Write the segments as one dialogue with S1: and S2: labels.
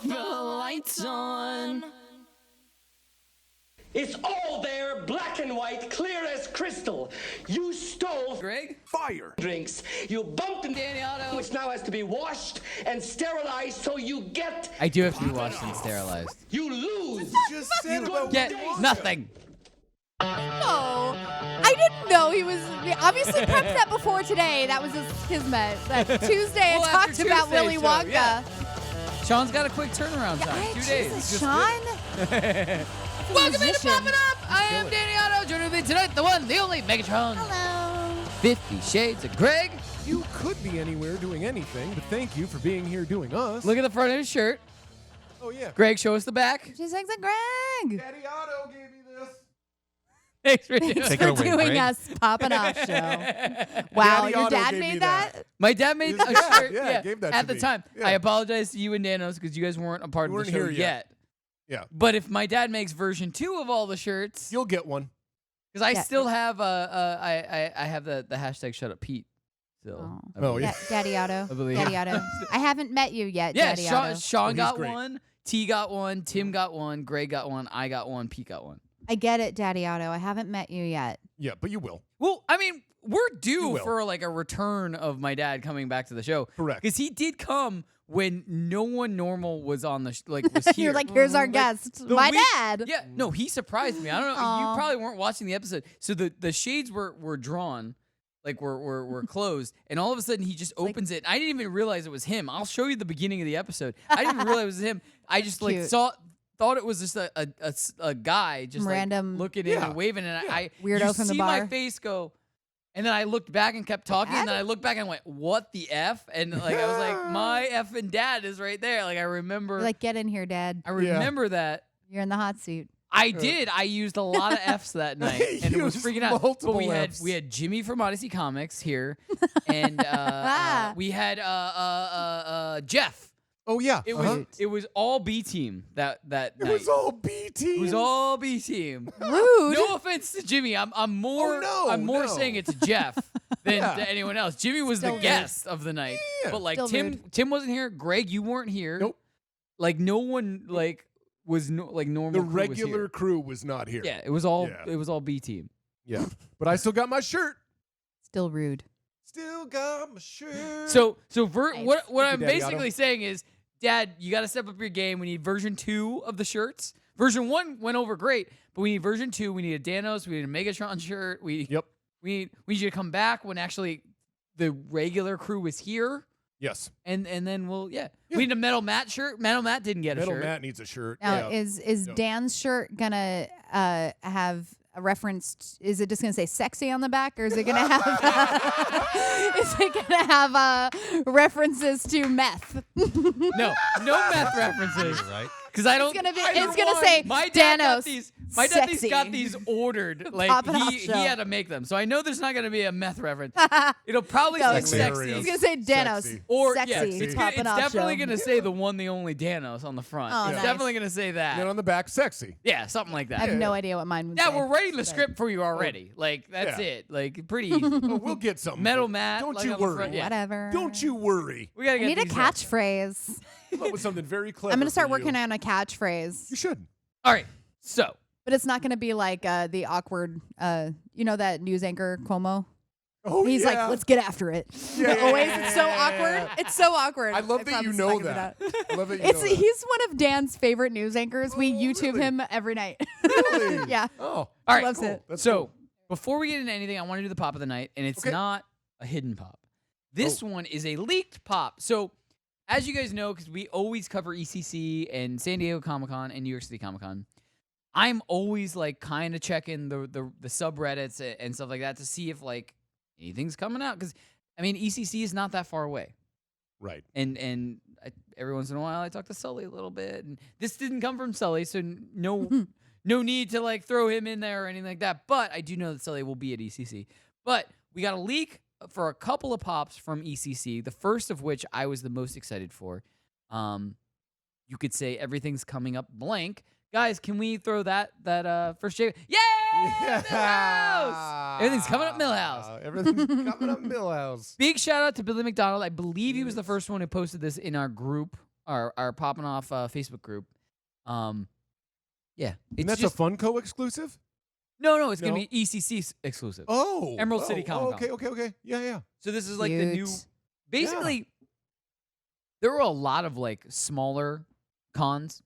S1: the lights on.
S2: It's all there, black and white, clear as crystal. You stole
S3: Greg?
S4: Fire.
S2: drinks. You bumped into
S3: Danny Otto.
S2: which now has to be washed and sterilized so you get...
S5: I do have to be washed and sterilized.
S2: You lose.
S4: Just said about
S5: Get nothing.
S6: No, I didn't know he was. We obviously prepped that before today. That was his kismet. That Tuesday
S5: Well,
S6: I
S5: after
S6: talked about
S5: Tuesday,
S6: Willy
S5: so,
S6: Wonka.
S5: yeah. Sean's got a quick turnaround time.
S6: Yeah,
S5: 2 days.
S6: Jesus, Sean.
S3: Welcome into
S6: musician.
S3: Poppin Off. I am Danny Otto. Joining me tonight, the one, the only Megatron.
S6: Hello.
S5: 50 Shades of Greg.
S4: You could be anywhere doing anything, but thank you for being here doing us.
S5: Look at the front of his shirt.
S4: Oh, yeah.
S5: Greg, show us the back.
S6: She's like the Greg.
S4: Daddy Otto gave me this.
S5: Thanks for doing
S6: Thanks
S5: it.
S6: for doing us Poppin' Off show. Wow,
S4: Daddy
S6: your
S4: Otto
S6: dad
S4: gave me
S6: made
S4: that.
S6: that?
S5: My dad made a
S4: Yeah,
S5: shirt.
S4: yeah, gave that
S5: at
S4: to
S5: the
S4: me.
S5: time.
S4: Yeah.
S5: I apologize to you and Danos because you guys weren't a part
S4: You
S5: of the
S4: weren't
S5: show
S4: here yet. Yeah.
S5: But if my dad makes version 2 of all the shirts,
S4: You'll get one.
S5: because I
S6: Yeah.
S5: still have I have the hashtag Shut Up Pete. Still. I
S4: Oh,
S5: believe.
S4: yeah.
S6: Daddy Otto.
S5: I believe.
S6: Daddy Otto. I haven't met you yet,
S5: Yeah,
S6: Daddy
S5: Sean,
S6: Otto.
S5: Sean
S4: he's
S5: got
S4: great.
S5: one, T got one, Tim got one, Greg got one, I got one, Pete got one.
S6: I get it, Daddy Otto. I haven't met you yet.
S4: Yeah, but you will.
S5: Well, I mean, we're
S4: You
S5: due
S4: will.
S5: for like a return of my dad coming back to the show.
S4: Correct.
S5: Because he did come when no one normal was on the was here.
S6: You're like, here's our guest,
S5: the
S6: my
S5: week-
S6: dad.
S5: Yeah, no, he surprised me. I don't know.
S6: Aw.
S5: You probably weren't watching the episode. So the shades were drawn, like were closed, and all of a sudden he just opens it. I didn't even realize it was him. I'll show you the beginning of the episode. I didn't even realize it was him. I just like
S6: Cute.
S5: thought it was just a guy just
S6: Random-
S5: like, looking in
S4: Yeah.
S5: and waving, and I
S6: Weirdo
S5: you
S6: from the
S5: see my
S6: bar.
S5: face go. And then I looked back and kept talking, and
S6: Dad?
S5: then I looked back and went, "What the f?" And like I was like, "My effing dad is right there." Like I remember,
S6: You're like, get in here, Dad.
S5: I remember that.
S6: You're in the hot seat.
S5: I did. I used a lot of F's that night, and it was
S4: Used
S5: freaking out. But
S4: multiple
S5: we
S4: Fs.
S5: had Jimmy from Odyssey Comics here, and we had Jeff.
S4: Oh, yeah.
S5: It was it was all B team that night.
S4: It was all B team.
S5: It was all B team.
S6: Rude.
S5: No offense to Jimmy. I'm more
S4: no.
S5: saying it's Jeff than
S4: Yeah.
S5: to anyone else. Jimmy was
S6: Still
S5: the
S6: rude.
S5: guest of the night.
S4: Yeah.
S5: But like
S6: Still
S5: Tim wasn't here. Greg, you weren't here.
S4: Nope.
S5: Like no one like was like normal.
S4: The
S5: crew was
S4: regular
S5: here.
S4: crew was not here.
S5: Yeah, it was all
S4: Yeah.
S5: B team.
S4: Yeah. But I still got my shirt.
S6: Still rude.
S4: Still got my shirt.
S5: So
S6: Nice.
S5: what I'm
S4: you, Daddy
S5: basically
S4: Otto.
S5: saying is, Dad, you got to step up your game. We need version 2 of the shirts. Version 1 went over great, but we need version 2. We need a Danos. We need a Megatron shirt.
S4: Yep.
S5: We need you to come back when actually the regular crew was here,
S4: Yes.
S5: and then we need a Metal Matt shirt. Metal Matt didn't get a
S4: Metal
S5: shirt.
S4: Matt needs a shirt.
S6: Now,
S4: yeah.
S6: is
S4: No.
S6: Dan's shirt gonna have a reference? Is it just gonna say "sexy" on the back, or is it gonna have? Is it gonna have references to meth?
S5: No meth references.
S1: Right?
S5: Because I don't.
S6: It's gonna say
S5: my dad got
S6: Danos.
S5: these. My dad
S6: sexy.
S5: got these ordered. Like
S6: Poppin' Off
S5: he
S6: show.
S5: had to make them. So I know there's not gonna be a meth reference. It'll probably
S6: No,
S5: say
S6: it's
S5: sexy.
S6: It's gonna say Danos.
S4: Sexy.
S5: Or
S6: sexy.
S5: yeah,
S6: It's
S5: it's
S6: Poppin' Off
S5: definitely
S6: show.
S5: gonna say the one, the only Danos on the front.
S6: Oh,
S5: It's
S6: nice.
S5: definitely gonna say
S4: And then
S5: that.
S4: on the back, sexy.
S5: Yeah, something like
S6: I
S5: that.
S6: have no idea what mine would
S5: Yeah,
S6: say.
S5: we're writing the
S6: but-
S5: script for you already. Like that's
S4: Yeah.
S5: it. Like pretty easy.
S4: Oh, we'll get something.
S5: Metal Matt.
S4: Don't
S5: like,
S4: you
S5: on the
S4: worry.
S5: front, yeah.
S6: Whatever.
S4: Don't you worry.
S5: We gotta
S6: I
S5: get
S6: need a
S5: these
S6: catchphrase.
S4: Come up with something very clever.
S6: I'm gonna start
S4: for
S6: working
S4: you.
S6: on a catchphrase.
S4: You should.
S5: All right. So
S6: But it's not going to be like the awkward, you know, that news anchor Cuomo.
S4: Oh,
S6: He's
S4: yeah.
S6: like, let's get after it.
S4: Yeah.
S6: Always, it's so awkward. It's so awkward.
S4: I love that you
S6: promise
S4: know
S6: it's not gonna be
S4: that. I love that you
S6: It's
S4: know that.
S6: he's one of Dan's favorite news anchors. We
S4: Oh,
S6: YouTube
S4: really?
S6: him every night.
S4: Really?
S6: Yeah.
S4: Oh.
S5: all right.
S6: loves
S4: Cool.
S6: it.
S4: That's
S5: So
S4: cool.
S5: before we get into anything, I want to do the pop of the night, and it's
S4: Okay.
S5: not a hidden pop. This one is a leaked pop. So as you guys know, because we always cover ECC and San Diego Comic-Con and New York City Comic-Con, I'm always like kind of checking the subreddits and stuff like that to see if like anything's coming out. Because I mean, ECC is not that far away,
S4: Right.
S5: and every once in a while I talk to Sully a little bit, and this didn't come from Sully, so no need to like throw him in there or anything like that. But I do know that Sully will be at ECC. But we got a leak for a couple of pops from ECC. The first of which I was the most excited for. You could say everything's coming up blank. Guys, can we throw that first J? Yay! Milhouse! Everything's coming up Milhouse.
S4: Everything's coming up Milhouse.
S5: Big shout out to Billy McDonald. I believe he was the first one who posted this in our group our Poppin Off Facebook group. Yeah,
S4: And that's a Funko exclusive?
S5: no, it's gonna be ECC exclusive.
S4: Oh.
S5: Emerald City Comic Con.
S4: Okay. Yeah.
S5: So this is like the new.
S6: Cute.
S5: Basically, there were a lot of like smaller cons.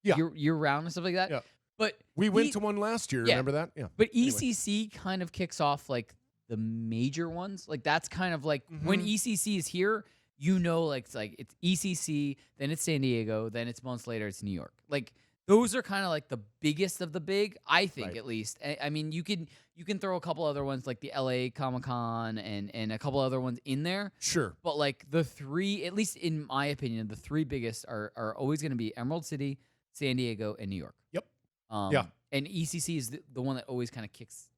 S4: Yeah.
S5: Year round and stuff like that.
S4: Yeah.
S5: But
S4: We went to one last year.
S5: Yeah.
S4: Remember that? Yeah.
S5: But
S4: Anyway.
S5: ECC kind of kicks off like the major ones. Like that's kind of like when ECC is here, it's ECC, then it's San Diego, then it's months later it's New York. Like those are kind of like the biggest of the big, I think,
S4: Right.
S5: at least. I mean, you can throw a couple other ones like the LA Comic Con and a couple other ones in there.
S4: Sure.
S5: But like the three, at least in my opinion, the three biggest are always going to be Emerald City, San Diego, and New York.
S4: Yep.
S5: Yeah. And ECC is the one that always kind of kicks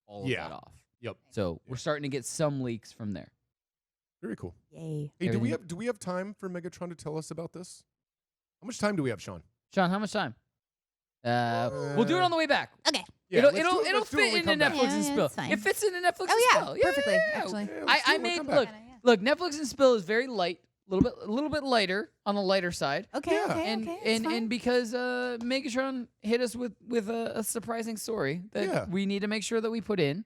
S5: all of that off.
S4: Yep.
S5: So we're starting to get some leaks from there.
S4: Very cool.
S6: Yay.
S4: Hey, do
S5: Everything-
S4: we have time for Megatron to tell us about this? How much time do we have, Sean?
S5: Sean, how much time? We'll do it on the way back.
S6: Okay.
S4: Yeah,
S5: It'll
S4: let's do it when
S5: fit
S4: we
S5: into
S4: come back.
S5: Netflix and
S6: Yeah,
S5: Spill.
S6: it's fine.
S5: It fits into Netflix and
S6: Oh yeah,
S5: Spill.
S6: perfectly. Actually,
S4: Yeah, let's do
S5: I
S4: it when we
S5: made
S4: come back.
S5: look. Netflix and Spill is very light, a little bit lighter on the lighter side.
S6: okay,
S4: Yeah.
S6: okay,
S5: And
S6: okay. it's
S5: and
S6: fine.
S5: and because Megatron hit us with a surprising story that
S4: Yeah.
S5: we need to make sure that we put in.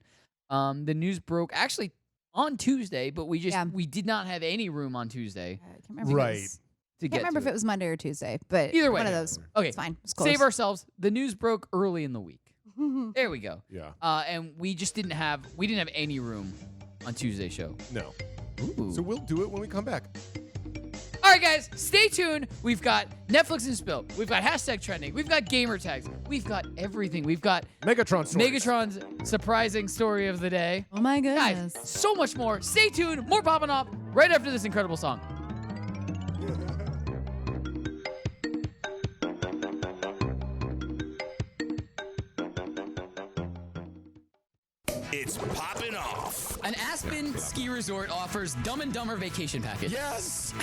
S5: The news broke actually on Tuesday, but we did not have any room on Tuesday
S6: I can't remember
S4: Right.
S6: If it was,
S5: to
S6: can't
S5: get
S6: remember
S5: to
S6: if it was Monday or Tuesday, but
S5: Either way.
S6: one of those.
S5: Okay,
S6: It's fine. It's close.
S5: save ourselves. The news broke early in the week. There we go.
S4: Yeah.
S5: And we didn't have any room on Tuesday's show.
S4: No.
S5: Ooh.
S4: So we'll do it when we come back.
S5: All right, guys, stay tuned. We've got Netflix and Spill. We've got hashtag trending. We've got gamer tags. We've got everything. We've got
S4: Megatron stories.
S5: Megatron's surprising story of the day.
S6: Oh my
S5: Guys,
S6: goodness.
S5: so much more. Stay tuned. More popping off right after this incredible song.
S1: It's Poppin' Off.
S7: An Aspen ski resort offers Dumb and Dumber vacation package.
S1: Yes.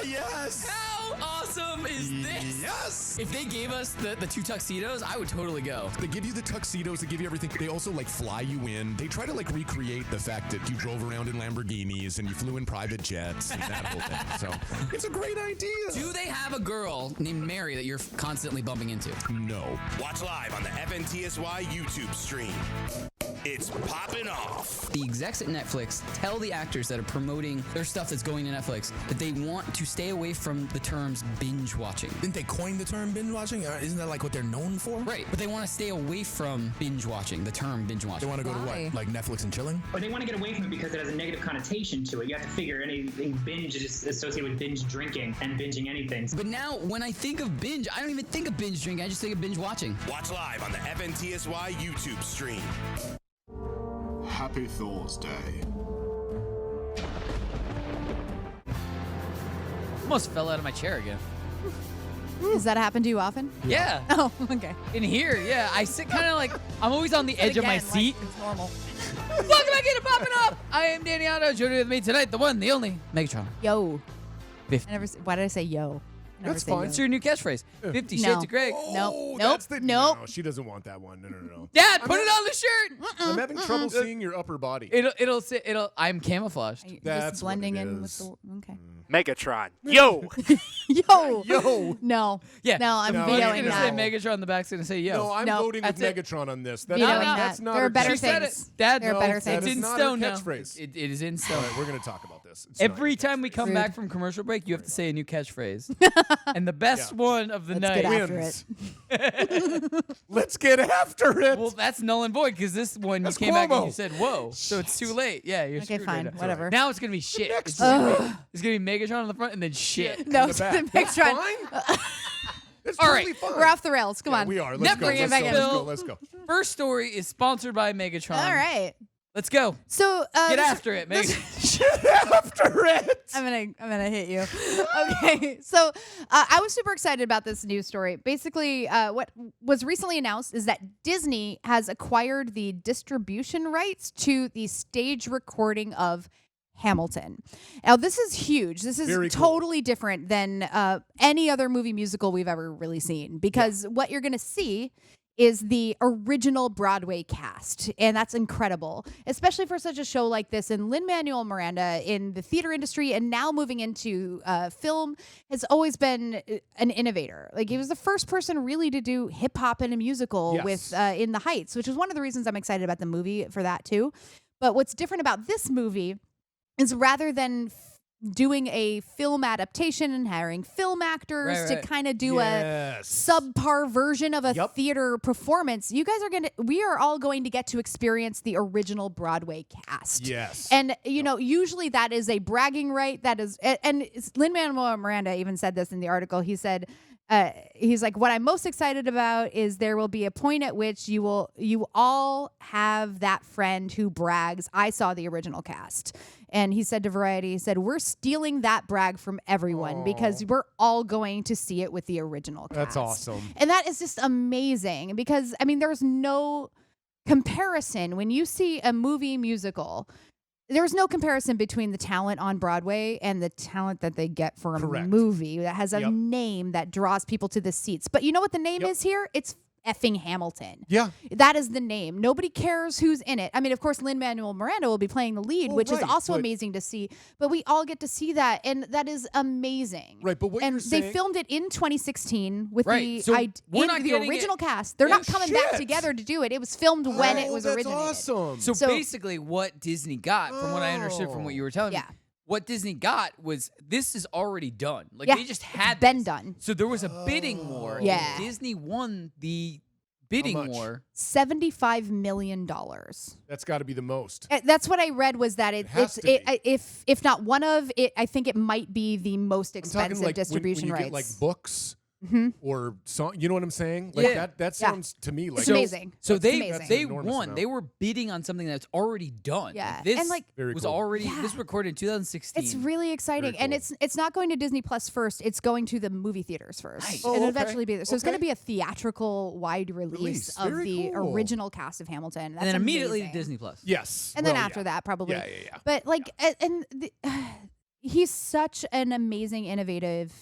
S1: Yes.
S7: How awesome is this?
S1: Yes.
S7: If they gave us the two tuxedos, I would totally go.
S8: They give you the tuxedos, they give you everything. They also fly you in. They try to recreate the fact that you drove around in Lamborghinis and you flew in private jets and that whole thing. So it's a great idea.
S7: Do they have a girl named Mary that you're constantly bumping into?
S8: No.
S1: Watch live on the FNTSY YouTube stream. It's Poppin' Off.
S7: The execs at Netflix tell the actors that are promoting their stuff that's going to Netflix that they want to stay away from the terms binge watching.
S9: Didn't they coin the term binge watching? Isn't that what they're known for?
S7: Right, but they want to stay away from binge watching, the term binge
S9: They
S7: watching.
S9: want to go to
S6: Why?
S9: what? Like Netflix and chilling?
S10: Or they want to get away from it because it has a negative connotation to it. You have to figure anything binge is associated with binge drinking and binging anything.
S7: But now, when I think of binge, I don't even think of binge drinking, I just think of binge watching.
S1: Watch live on the FNTSY YouTube stream.
S11: Happy Thursday.
S5: Almost fell out of my chair again.
S6: Does that happen to you often?
S5: Yeah.
S6: Oh, okay.
S5: In here, yeah. I sit kind of I'm always on the edge of my
S6: Again, like,
S5: seat.
S6: it's normal.
S5: Welcome back into Poppin' Off. I am Danny Otto. Joining with me tonight, the one, the only, Megatron.
S6: Yo.
S5: 50.
S6: Why did I say yo? I never
S4: That's
S6: say
S4: fine.
S6: yo.
S5: It's your new catchphrase. 50
S6: No.
S5: Shades of Greg.
S6: Nope.
S4: Oh,
S6: Nope.
S4: that's the,
S6: Nope.
S4: No, she doesn't want that one. No.
S5: Dad, put it on the shirt.
S4: I'm having trouble seeing your upper body.
S5: I'm camouflaged.
S6: You're
S4: That's
S6: just blending
S4: what it
S6: in with
S4: is.
S6: the. Okay.
S2: Megatron. Yo.
S6: Yo.
S4: Yo.
S6: No.
S5: Yeah.
S6: No, I'm
S4: No,
S5: He's
S6: vetoing
S5: gonna say
S6: that.
S5: Megatron. The back's gonna say yo.
S4: No, I'm
S6: No,
S4: voting with
S5: that's it.
S4: Megatron on this.
S6: Vetoing
S4: That's
S6: that.
S4: not
S6: There
S4: her
S6: are better
S5: She said
S6: things.
S5: it. Dad,
S6: There are
S5: no,
S6: better
S5: it's
S6: things.
S5: in
S4: That is not
S5: stone
S4: her
S5: now.
S4: catchphrase.
S5: It is in
S4: All
S5: stone.
S4: right, we're going to talk about this. It's not
S5: Every
S4: your
S5: time we
S4: catchphrase.
S5: come
S6: Rude.
S5: back from commercial break, you have to say a new catchphrase. And the best one of the
S6: Let's
S5: night.
S6: get after
S4: Wins.
S6: it.
S4: Let's get after it.
S5: Well, that's null and void because this one
S4: That's
S5: you came back and
S4: Cuomo.
S5: you said whoa, so it's too late. Yeah, you're
S6: Okay,
S5: screwed
S6: fine.
S5: right now.
S6: Whatever.
S5: Now it's gonna be shit.
S4: Next
S5: It's gonna be Megatron on the front and then shit.
S6: No,
S4: the
S6: it's
S4: back.
S6: the Megatron.
S4: Fine. It's
S5: All
S4: totally
S5: right,
S4: fine.
S6: We're off the rails. Come
S4: Yeah,
S6: on.
S4: we are. Let's go.
S5: Bring it
S4: Let's
S5: back
S4: go.
S5: in.
S4: Let's go.
S5: Bill.
S4: Let's go.
S5: First story is sponsored by Megatron.
S6: All right.
S5: Let's go.
S6: So
S5: Get
S6: this-
S5: after it, Megatron.
S4: Get after it.
S6: I'm gonna hit you. Okay, so I was super excited about this news story. Basically, what was recently announced is that Disney has acquired the distribution rights to the stage recording of Hamilton. Now, this is huge. This is
S4: Very cool.
S6: totally different than any other movie musical we've ever really seen because what you're gonna see is the original Broadway cast. And that's incredible, especially for such a show like this. And Lin-Manuel Miranda in the theater industry and now moving into film has always been an innovator. Like he was the first person really to do hip hop in a musical with In the Heights, which is one of the reasons I'm excited about the movie for that too. But what's different about this movie is rather than doing a film adaptation and hiring film actors to kind of do a subpar version of a theater performance, we are all going to get to experience the original Broadway cast.
S4: Yes.
S6: And, you know, usually that is a bragging right. That is, and Lin-Manuel Miranda even said this in the article. He said, he's like, what I'm most excited about is there will be a point at which you all have that friend who brags, I saw the original cast. And he said to Variety, he said, we're stealing that brag from everyone because we're all going to see it with the original cast.
S4: That's awesome.
S6: And that is just amazing because, I mean, there's no comparison. When you see a movie musical, there's no comparison between the talent on Broadway and the talent that they get for a movie that has a name that draws people to the seats. But you know what the name is here? It's effing Hamilton.
S4: Yeah.
S6: That is the name. Nobody cares who's in it. I mean, of course, Lin-Manuel Miranda will be playing the lead, which is also amazing to see. But we all get to see that, and that is amazing.
S4: Right, but what
S6: and
S4: you're saying...
S6: they filmed it in 2016 with
S5: Right,
S6: the,
S5: so we're not
S6: the
S5: getting
S6: original
S5: it-
S6: cast. They're
S4: Yeah,
S6: not coming back together to do it. It was filmed when it was
S4: that's
S6: originated.
S4: awesome.
S5: So basically, what Disney got, from what I understood from what you were telling me, what Disney got was this is already done. Like they just had
S6: been
S5: this.
S6: done.
S5: So there was a bidding war. and
S6: Yeah.
S5: Disney won the bidding war.
S6: $75 million.
S4: That's got to be the most.
S6: That's what I read was that
S4: has to be.
S6: if not one of it, I think it might be the most
S4: I'm talking
S6: expensive
S4: like
S6: distribution
S4: when you
S6: rights.
S4: get like books or song, you know what I'm saying? Like that sounds to me like
S6: It's amazing.
S5: So
S6: It's
S5: they
S6: amazing.
S5: they
S4: enormous
S5: won.
S4: amount.
S5: They were bidding on something that's already done.
S6: Yeah.
S5: This
S6: And, like-
S4: Very
S5: was
S4: cool.
S5: already this was recorded in 2016.
S6: It's really exciting, and
S4: cool.
S6: it's not going to Disney Plus first. It's going to the movie theaters first,
S5: Nice.
S6: and
S4: Oh, okay.
S6: eventually be there. So it's going to
S4: Okay.
S6: be a theatrical wide release of
S4: Very
S6: the
S4: cool.
S6: original cast of Hamilton. That's
S5: and then immediately to
S6: amazing.
S5: Disney Plus.
S4: yes.
S6: and then
S4: Well,
S6: after that probably.
S4: Yeah.
S6: But like, he's such an amazing, innovative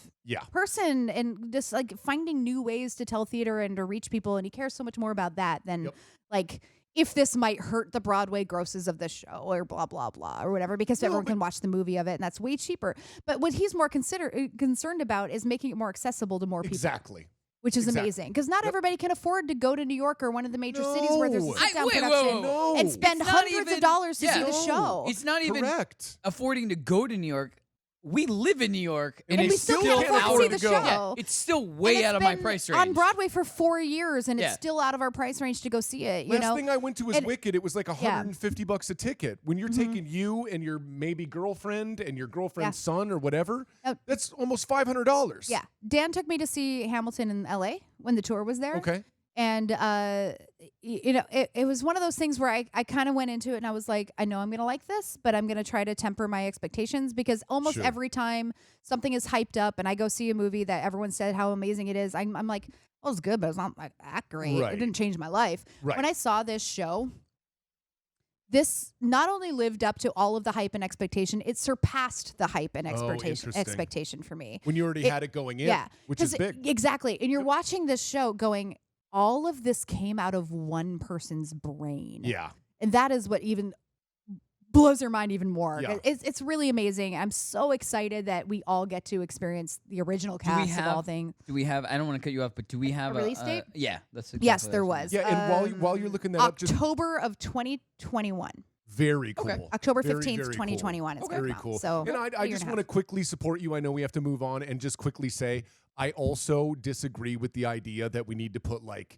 S6: person, and just like finding new ways to tell theater and to reach people, and he cares so much more about that than like if this might hurt the Broadway grosses of the show or blah blah blah or whatever, because everyone can watch the movie of it, and that's way cheaper. But what he's more concerned about is making it more accessible to more people.
S4: Exactly.
S6: Which is amazing, because not everybody can afford to go to New York or one of the major cities where there's a sit-down production and spend
S5: It's not
S6: hundreds
S5: even-
S6: of dollars to see
S5: yeah.
S6: the show.
S5: It's not even
S4: Correct.
S5: affording to go to New York. We live in New York, and
S6: And we
S5: it's
S6: still
S5: still
S6: can't afford to see
S5: out
S6: the
S5: of go.
S6: show.
S5: Yeah, it's still
S6: And
S5: way
S6: it's
S5: out of my
S6: been
S5: price range.
S6: on Broadway for 4 years, and
S5: Yeah.
S6: it's still out of our price range to go see it. You
S4: Last
S6: know,
S4: thing I went to was
S6: And-
S4: Wicked. It was like $150 a ticket. When you're
S6: Mm-hmm.
S4: taking you and your maybe girlfriend and your girlfriend's son or whatever, that's almost $500.
S6: Yeah, Dan took me to see Hamilton in LA when the tour was there.
S4: Okay.
S6: And you know, it was one of those things where I kind of went into it and I was like, I know I'm gonna like this, but I'm gonna try to temper my expectations, because almost
S4: Sure.
S6: every time something is hyped up and I go see a movie that everyone said how amazing it is, I'm like, well, it's good, but it's not like that great.
S4: Right.
S6: It didn't change my life.
S4: Right.
S6: When I saw this show, this not only lived up to all of the hype and expectation, it surpassed the hype and
S4: interesting.
S6: expectation for me.
S4: When you already had it going in,
S6: Yeah,
S4: which is
S6: 'cause
S4: big.
S6: Exactly. And you're watching this show going, all of this came out of one person's brain.
S4: Yeah.
S6: And that is what even blows your mind even more.
S4: Yeah.
S6: It's really amazing. I'm so excited that we all get to experience the original cast of all things.
S5: Do we have? I don't want to cut you off, but do we have
S6: A release date?
S5: Yeah, that's exactly
S6: Yes,
S5: what I
S6: there
S5: was
S6: was.
S4: Yeah, and while you're looking that up, just
S6: October of 2021.
S4: very cool.
S6: October
S4: Very,
S6: 15th,
S4: very
S6: 2021.
S4: Cool.
S6: It's gonna
S4: Very
S6: come.
S4: cool.
S6: So
S4: and I just want to quickly support you. I know we have to move on, and just quickly say I also disagree with the idea that we need to put like,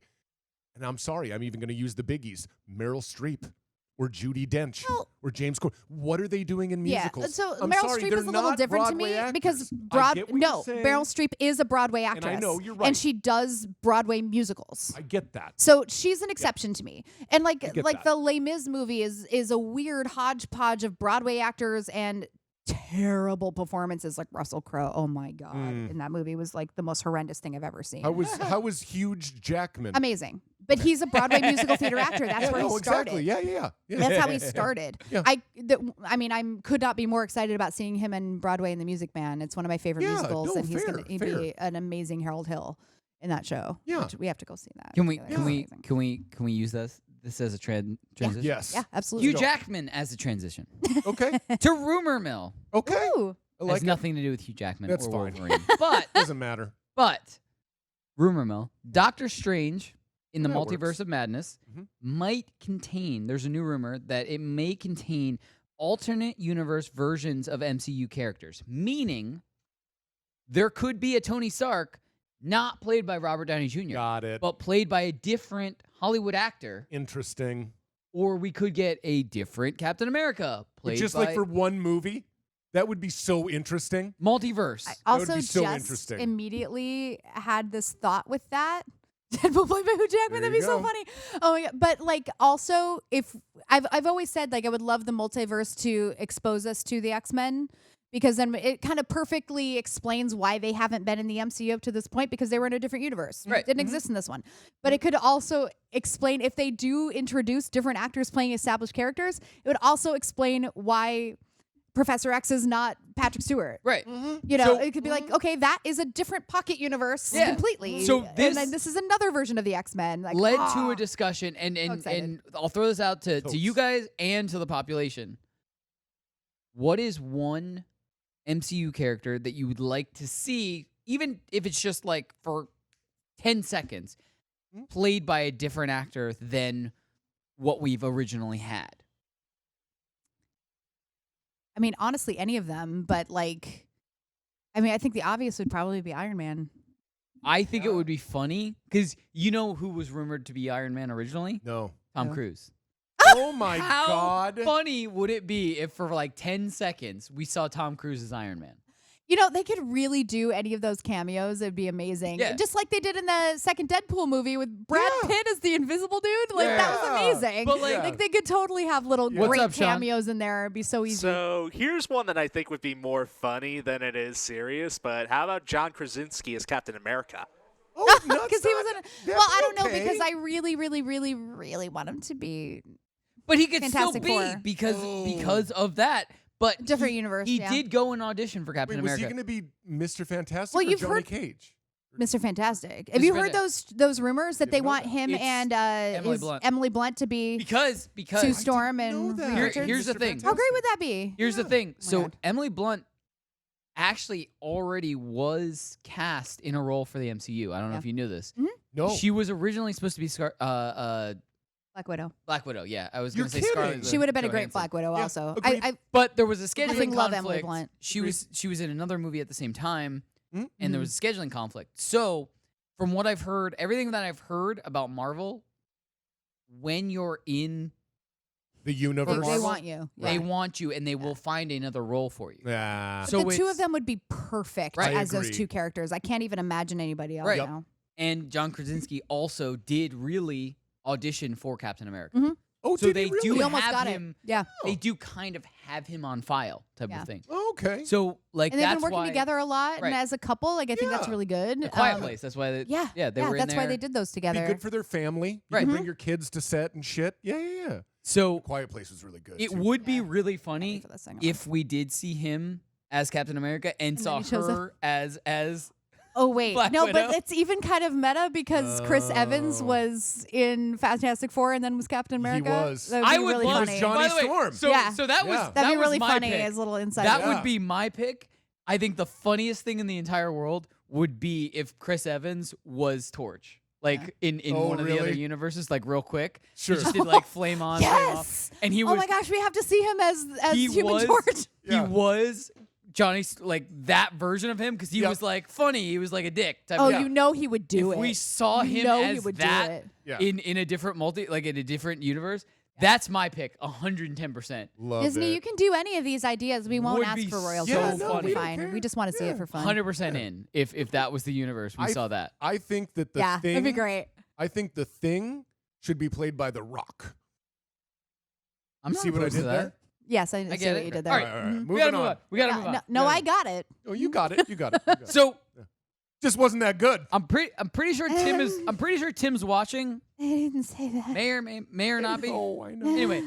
S4: and I'm sorry, I'm even going to use the biggies: Meryl Streep or Judi Dench or James Corden. What are they doing in musicals?
S6: Yeah, so
S4: I'm
S6: Meryl
S4: sorry,
S6: Streep
S4: they're
S6: is a little
S4: not
S6: different to
S4: Broadway
S6: me
S4: actors.
S6: because
S4: I get what you're saying,
S6: Meryl Streep is a Broadway
S4: and
S6: actress.
S4: I know you're right.
S6: And she does Broadway musicals.
S4: I get that.
S6: So she's an exception to me. And like
S4: get that.
S6: the Les Mis movie is a weird hodgepodge of Broadway actors and terrible performances, like Russell Crowe. Oh my God. And that movie was like the most horrendous thing I've ever seen.
S4: How was Huge Jackman?
S6: Amazing. But he's a Broadway musical theater actor. That's where he started.
S4: Exactly. Yeah.
S6: That's how he started.
S4: Yeah.
S6: I mean, I could not be more excited about seeing him in Broadway in The Music Man. It's one of my favorite musicals,
S4: no,
S6: and he's
S4: fair,
S6: going to
S4: fair.
S6: be an amazing Harold Hill. in that show.
S4: Yeah.
S6: Which we have to go see that.
S5: Can we
S6: together.
S5: can we
S6: It's amazing.
S5: can we can we use this as a transition?
S4: Yes.
S6: Yeah, absolutely.
S5: Hugh Jackman as a transition
S4: Okay.
S5: to rumor mill.
S4: Okay.
S6: Ooh.
S4: I
S5: Has
S4: like it.
S5: nothing to do with Hugh Jackman
S4: That's
S5: or
S4: fine.
S5: Wolverine. But
S4: Doesn't matter.
S5: rumor mill, Doctor Strange in the
S4: That
S5: Multiverse
S4: works.
S5: of Madness
S4: Mhm.
S5: might contain. There's a new rumor that it may contain alternate universe versions of MCU characters, meaning there could be a Tony Stark not played by Robert Downey Jr.,
S4: Got it.
S5: but played by a different Hollywood actor,
S4: Interesting.
S5: or we could get a different Captain America
S4: But
S5: played
S4: just
S5: by
S4: like for one movie, that would be so interesting.
S5: multiverse.
S4: That would
S6: Also,
S4: be so
S6: just
S4: interesting.
S6: immediately had this thought with that. Deadpool played by Hugh Jackman.
S4: There
S6: That'd
S4: you
S6: be so
S4: go.
S6: funny. Oh my god! But like, also, if I've always said like I would love the multiverse to expose us to the X-Men, because then it kind of perfectly explains why they haven't been in the MCU up to this point, because they were in a different universe.
S5: Right.
S6: Didn't exist in this one. But it could also explain, if they do introduce different actors playing established characters, it would also explain why Professor X is not Patrick Stewart.
S5: Right.
S6: You know,
S5: So-
S6: it could be like, okay, that is a different pocket universe
S5: Yeah.
S6: completely.
S5: So
S6: and
S5: this-
S6: then this is another version of the X-Men. Like,
S5: led
S6: ah.
S5: to a discussion, and
S6: excited.
S5: I'll throw this out to
S4: Totes.
S5: you guys and to the population. What is one MCU character that you would like to see, even if it's just like for 10 seconds, played by a different actor than what we've originally had?
S6: I mean, honestly, any of them, but like, I mean, I think the obvious would probably be Iron Man.
S5: I think it would be funny because you know who was rumored to be Iron Man originally?
S4: No.
S5: Tom
S6: No.
S5: Cruise.
S4: Oh my
S5: How
S4: God.
S5: funny would it be if for like 10 seconds we saw Tom Cruise as Iron Man?
S6: You know, they could really do any of those cameos. It'd be amazing.
S5: Yeah.
S6: Just like they did in the second Deadpool movie with Brad
S4: Yeah.
S6: Pitt as the invisible dude. Like, that was
S4: Yeah.
S6: amazing.
S5: But, like-
S6: they could totally have little
S5: What's
S6: great
S5: up, Sean?
S6: cameos in there. It'd be so easy.
S12: So here's one that I think would be more funny than it is serious. But how about John Krasinski as Captain America?
S4: Oh, nuts,
S6: Because he was in.
S4: that'd
S6: Well, I
S4: be
S6: don't know,
S4: okay.
S6: because I really, really, really, really want him to be
S5: But he could
S6: Fantastic
S5: still be
S6: Four.
S5: because of that. But
S6: different universe.
S5: he
S6: yeah.
S5: did go and audition for Captain
S4: Wait, was
S5: America.
S4: he going to be Mr. Fantastic
S6: Well,
S4: or
S6: you've
S4: Johnny
S6: heard-
S4: Cage?
S6: Mr. Fantastic. Have
S5: Mr.
S6: you heard those rumors that they
S4: Didn't know
S6: want
S4: that.
S6: him
S5: It's
S6: and
S5: Emily
S6: is
S5: Blunt.
S6: Emily Blunt to be
S5: because
S6: Sue Storm
S4: know
S6: and
S4: that.
S6: Reed Richards?
S5: here's the
S4: Mr.
S5: thing.
S6: How great would that be?
S5: Here's the thing.
S6: my
S5: So
S6: God.
S5: Emily Blunt actually already was cast in a role for the MCU. I don't know
S6: Yeah.
S5: if you knew this.
S4: No.
S5: She was originally supposed to be
S6: Black Widow.
S5: Black Widow. Yeah, I was
S4: You're
S5: going to say Scarlett.
S4: kidding.
S6: She would have been a great
S5: Johansson.
S6: Black Widow
S4: Yeah,
S6: also.
S4: agreed.
S5: But there was a scheduling
S6: love Emily
S5: conflict.
S6: Blunt.
S5: She was in another movie at the same time,
S4: Mm.
S5: and there was a scheduling conflict. So, from what I've heard, everything that I've heard about Marvel, when you're in,
S4: The
S6: They,
S4: universe.
S6: they want you.
S5: they
S6: Yeah.
S5: want you, and they will find another role for you.
S4: Yeah.
S5: So
S6: the two
S5: it's-
S6: of them would be perfect
S5: Right.
S6: as
S4: I
S6: those
S4: agree.
S6: two characters. I can't even imagine anybody else
S5: Right.
S4: Yep.
S6: now.
S5: And John Krasinski also did really audition for Captain America.
S6: Mhm.
S4: Oh,
S5: So
S4: did
S5: they
S4: he really?
S5: do
S6: We almost
S5: have
S6: got
S5: him.
S6: it. Yeah.
S5: They do kind of have him on file, type
S6: Yeah.
S5: of thing.
S4: Oh, okay.
S5: So like
S6: And they've
S5: that's
S6: been working
S5: why
S6: together a lot,
S5: Right.
S6: and as a couple, like I think that's
S4: Yeah.
S6: really good.
S5: A Quiet
S6: Um,
S5: Place. That's why. They,
S6: Yeah,
S5: They were in
S6: that's why
S5: there.
S6: they did those
S4: Be
S6: together.
S4: good for their family. You
S5: Right.
S4: can bring your kids to set and shit. Yeah, yeah, yeah.
S5: So
S4: Quiet Place was really good.
S5: it
S4: too.
S5: would be
S6: Yeah.
S5: really
S6: Can't
S5: funny
S6: wait for that second
S5: if we did see him as Captain America and
S6: then
S5: saw
S6: he shows up.
S5: her as
S6: Oh wait,
S5: Black
S6: no,
S5: Widow.
S6: but it's even kind of meta because Chris Evans
S4: Oh.
S6: was in Fantastic Four and then was Captain America.
S4: was.
S6: That would
S5: I
S6: be
S5: would
S6: really
S5: love
S6: funny.
S4: Johnny
S5: By the way,
S4: Storm.
S5: So
S6: Yeah.
S5: so that was
S4: Yeah.
S6: That'd
S5: that
S6: be
S5: was
S6: really
S5: my
S6: funny
S5: pick.
S6: as a little inside.
S5: That
S6: joke.
S5: would be my pick. I think the funniest thing in the entire world would be if Chris Evans was Torch. Like in
S4: Oh,
S5: one of the other
S4: really?
S5: universes, like real quick.
S4: Sure.
S5: He just did like flame on, flame off.
S6: Yes.
S5: And he was
S6: Oh my gosh, we have to see him as
S5: he
S6: Human
S5: was
S6: Torch.
S4: Yeah.
S5: he was Johnny's like that version of him because he
S4: Yep.
S5: was like funny. He was like a dick type
S6: Oh,
S5: of
S6: you know he would do
S5: if
S6: it.
S5: we saw
S6: You
S5: him
S6: know he
S5: as
S6: would do
S5: that
S6: it.
S4: Yeah.
S5: in a different in a different universe, that's my pick, 110%.
S4: Love
S6: Disney,
S4: it.
S6: you can do any of these ideas. We won't
S5: Would
S6: ask
S5: be
S6: for royalties.
S5: so
S6: It'll
S5: funny.
S6: be fine. We just want to see it for fun.
S5: 100% in if that was the universe we
S4: I-
S5: saw that.
S4: I think that the
S6: Yeah,
S4: thing.
S6: that'd be great.
S4: I think the thing should be played by The Rock.
S5: I'm
S4: See
S5: not
S4: what I
S5: opposed
S4: did
S5: to that.
S4: there?
S6: Yes, I
S5: I
S6: see
S5: get
S6: what
S5: it.
S6: you did
S5: All
S6: there.
S5: right,
S4: all right.
S6: Mhm.
S5: We gotta
S4: Moving
S5: move
S4: on.
S5: on. We gotta
S6: Yeah,
S5: move on.
S6: no,
S4: Yeah.
S6: I got it.
S4: Oh, you got it. You got it. You got it.
S5: So
S4: Just wasn't that good.
S5: I'm pretty sure Tim's watching.
S6: I didn't say that.
S5: May or not be.
S4: Oh, I know.
S5: Anyway,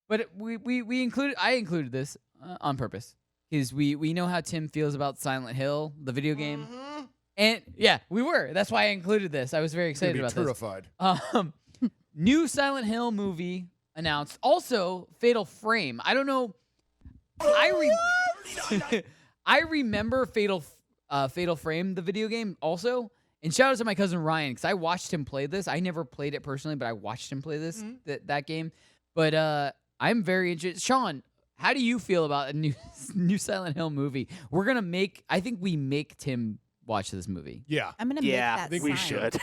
S5: but I included this on purpose because we know how Tim feels about Silent Hill, the video game. And yeah, we were. That's why I included this. I was very excited about
S4: terrified.
S5: this. New Silent Hill movie announced. Also, Fatal Frame. I don't know. I remember Fatal Frame, the video game, also. And shout out to my cousin Ryan, because I watched him play this. I never played it personally, but I watched him play this that game. But I'm very interested. Sean, how do you feel about a new Silent Hill movie? We're gonna I think we make Tim watch this movie.
S4: Yeah.
S6: I'm gonna make that
S4: I think
S6: sign.
S12: we should.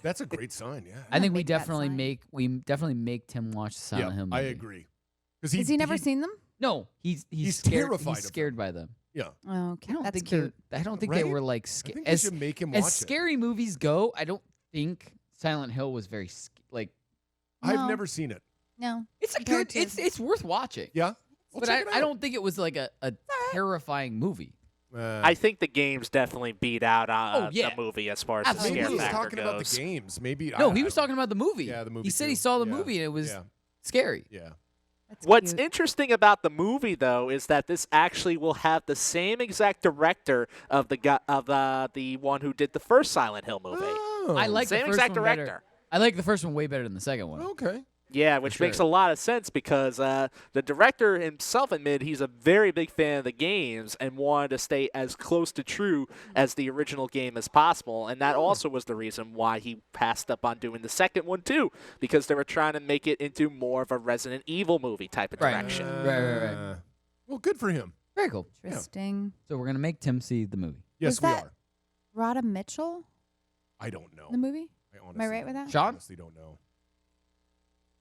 S4: That's a great sign. Yeah.
S5: I think we
S6: make that
S5: definitely
S6: sign.
S5: make Tim watch the Silent Hill movie.
S4: I agree.
S6: Has he never seen them?
S5: No, he's
S4: terrified of
S5: He's scared by them.
S4: Yeah.
S6: Oh, okay.
S5: I don't
S6: That's
S5: think
S6: cute.
S5: I don't think they
S4: Right?
S5: were like
S4: I
S5: scary.
S4: think we should make him watch
S5: As
S4: it.
S5: scary movies go, I don't think Silent Hill was very like.
S4: I've
S6: No.
S4: never seen it.
S6: No.
S5: It's a
S6: Compared
S5: good.
S6: to-
S5: It's worth watching.
S4: Yeah.
S5: But I don't think it was like a terrifying movie.
S12: I think the games definitely beat out
S5: yeah.
S12: the movie as far as
S5: Absolutely.
S12: the
S4: Maybe
S12: scare
S4: he was
S12: factor
S4: talking about
S12: goes.
S4: the games. Maybe.
S5: No, he was talking about the movie.
S4: Yeah, the movie
S5: He said
S4: too.
S5: he saw the
S4: Yeah.
S5: movie and it was
S4: Yeah.
S5: scary.
S4: Yeah.
S6: That's
S12: What's
S6: cute.
S12: interesting about the movie, though, is that this actually will have the same exact director of the one who did the first Silent Hill movie.
S4: Oh.
S5: I like
S12: Same
S5: the first
S12: exact
S5: one better.
S12: director.
S5: I like the first one way better than the second one.
S4: Okay.
S12: Yeah, which makes a
S5: sure.
S12: lot of sense because the director himself admitted he's a very big fan of the games and wanted to stay as close to true as the original game as possible. And that also was the reason why he passed up on doing the second one, too, because they were trying to make it into more of a Resident Evil movie type of
S5: Right.
S12: direction.
S5: Right.
S4: Well, good for him.
S5: Very cool.
S6: Interesting.
S5: So we're gonna make Tim see the movie.
S4: Yes,
S6: Was
S4: we
S6: that-
S4: are.
S6: Rhoda Mitchell,
S4: I don't know.
S6: the movie?
S4: I
S6: Am I right with that?
S5: Sean?
S4: honestly don't know.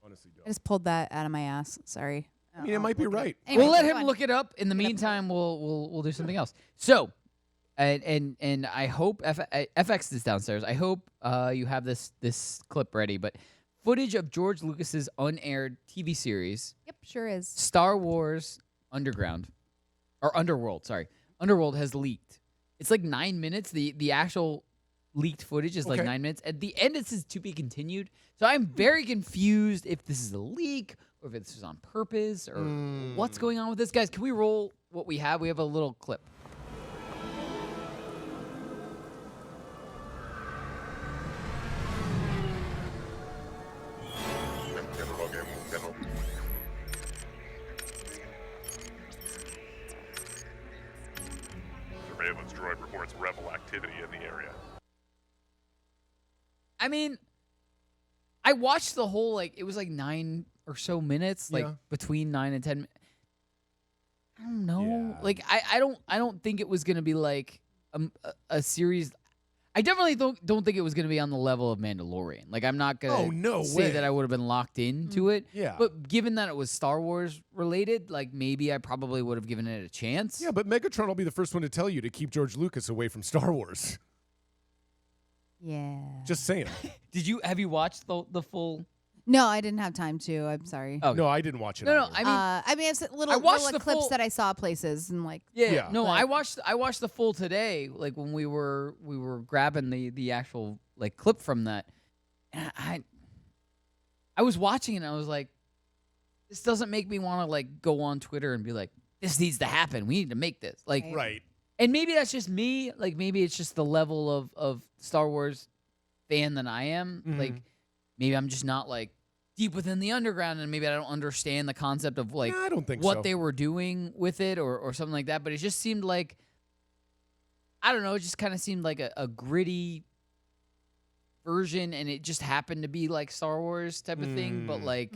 S4: Honestly
S6: I
S4: don't.
S6: just pulled that out of my ass. Sorry.
S4: I mean, it might be right.
S6: Anyway,
S5: We'll let
S6: go
S5: him
S6: on.
S5: look it up. In the meantime, we'll do something else. So, and I hope FX is downstairs. I hope you have this clip ready. But footage of George Lucas's unaired TV series,
S6: Yep, sure is.
S5: Star Wars Underground, or Underworld. Sorry, Underworld has leaked. It's like 9 minutes. The actual leaked footage is like
S4: Okay.
S5: 9 minutes. At the end, it says to be continued. So I'm very confused if this is a leak or if this is on purpose or what's going on with this. Guys, can we roll what we have? We have a little clip.
S13: Surveillance droid reports rebel activity in the area.
S5: I mean, I watched the whole, like, it was like 9 or so minutes, like
S4: Yeah.
S5: between 9 and 10. I don't know.
S4: Yeah.
S5: Like, I don't think it was going to be like a series. I definitely don't think it was going to be on the level of Mandalorian. Like, I'm not going to say
S4: way.
S5: that I would have been locked into it.
S4: Yeah.
S5: But given that it was Star Wars related, like, maybe I probably would have given it a chance.
S4: Yeah, but Megatron will be the first one to tell you to keep George Lucas away from Star Wars.
S6: Yeah.
S4: Just saying.
S5: Have you watched the full?
S6: No, I didn't have time to. I'm sorry.
S5: Oh,
S4: No, I didn't watch it.
S5: no.
S4: either.
S5: I mean,
S6: it's little,
S5: I watched
S6: little
S5: the
S6: clips
S5: full-
S6: that I saw places and like.
S5: Yeah, no,
S6: but-
S5: I watched the full today, like when we were grabbing the actual like clip from that. And I was watching it and I was like, this doesn't make me want to like go on Twitter and be like, this needs to happen. We need to make this. Like
S4: right.
S5: And maybe that's just me, like maybe it's just the level of Star Wars fan that I am.
S4: Mhm.
S5: Like maybe I'm just not like deep within the underground and maybe I don't understand the concept of like
S4: I don't think
S5: what
S4: so.
S5: they were doing with it or something like that. But it just seemed like, I don't know, it just kind of seemed like a gritty version and it just happened to be like Star Wars type of thing, but like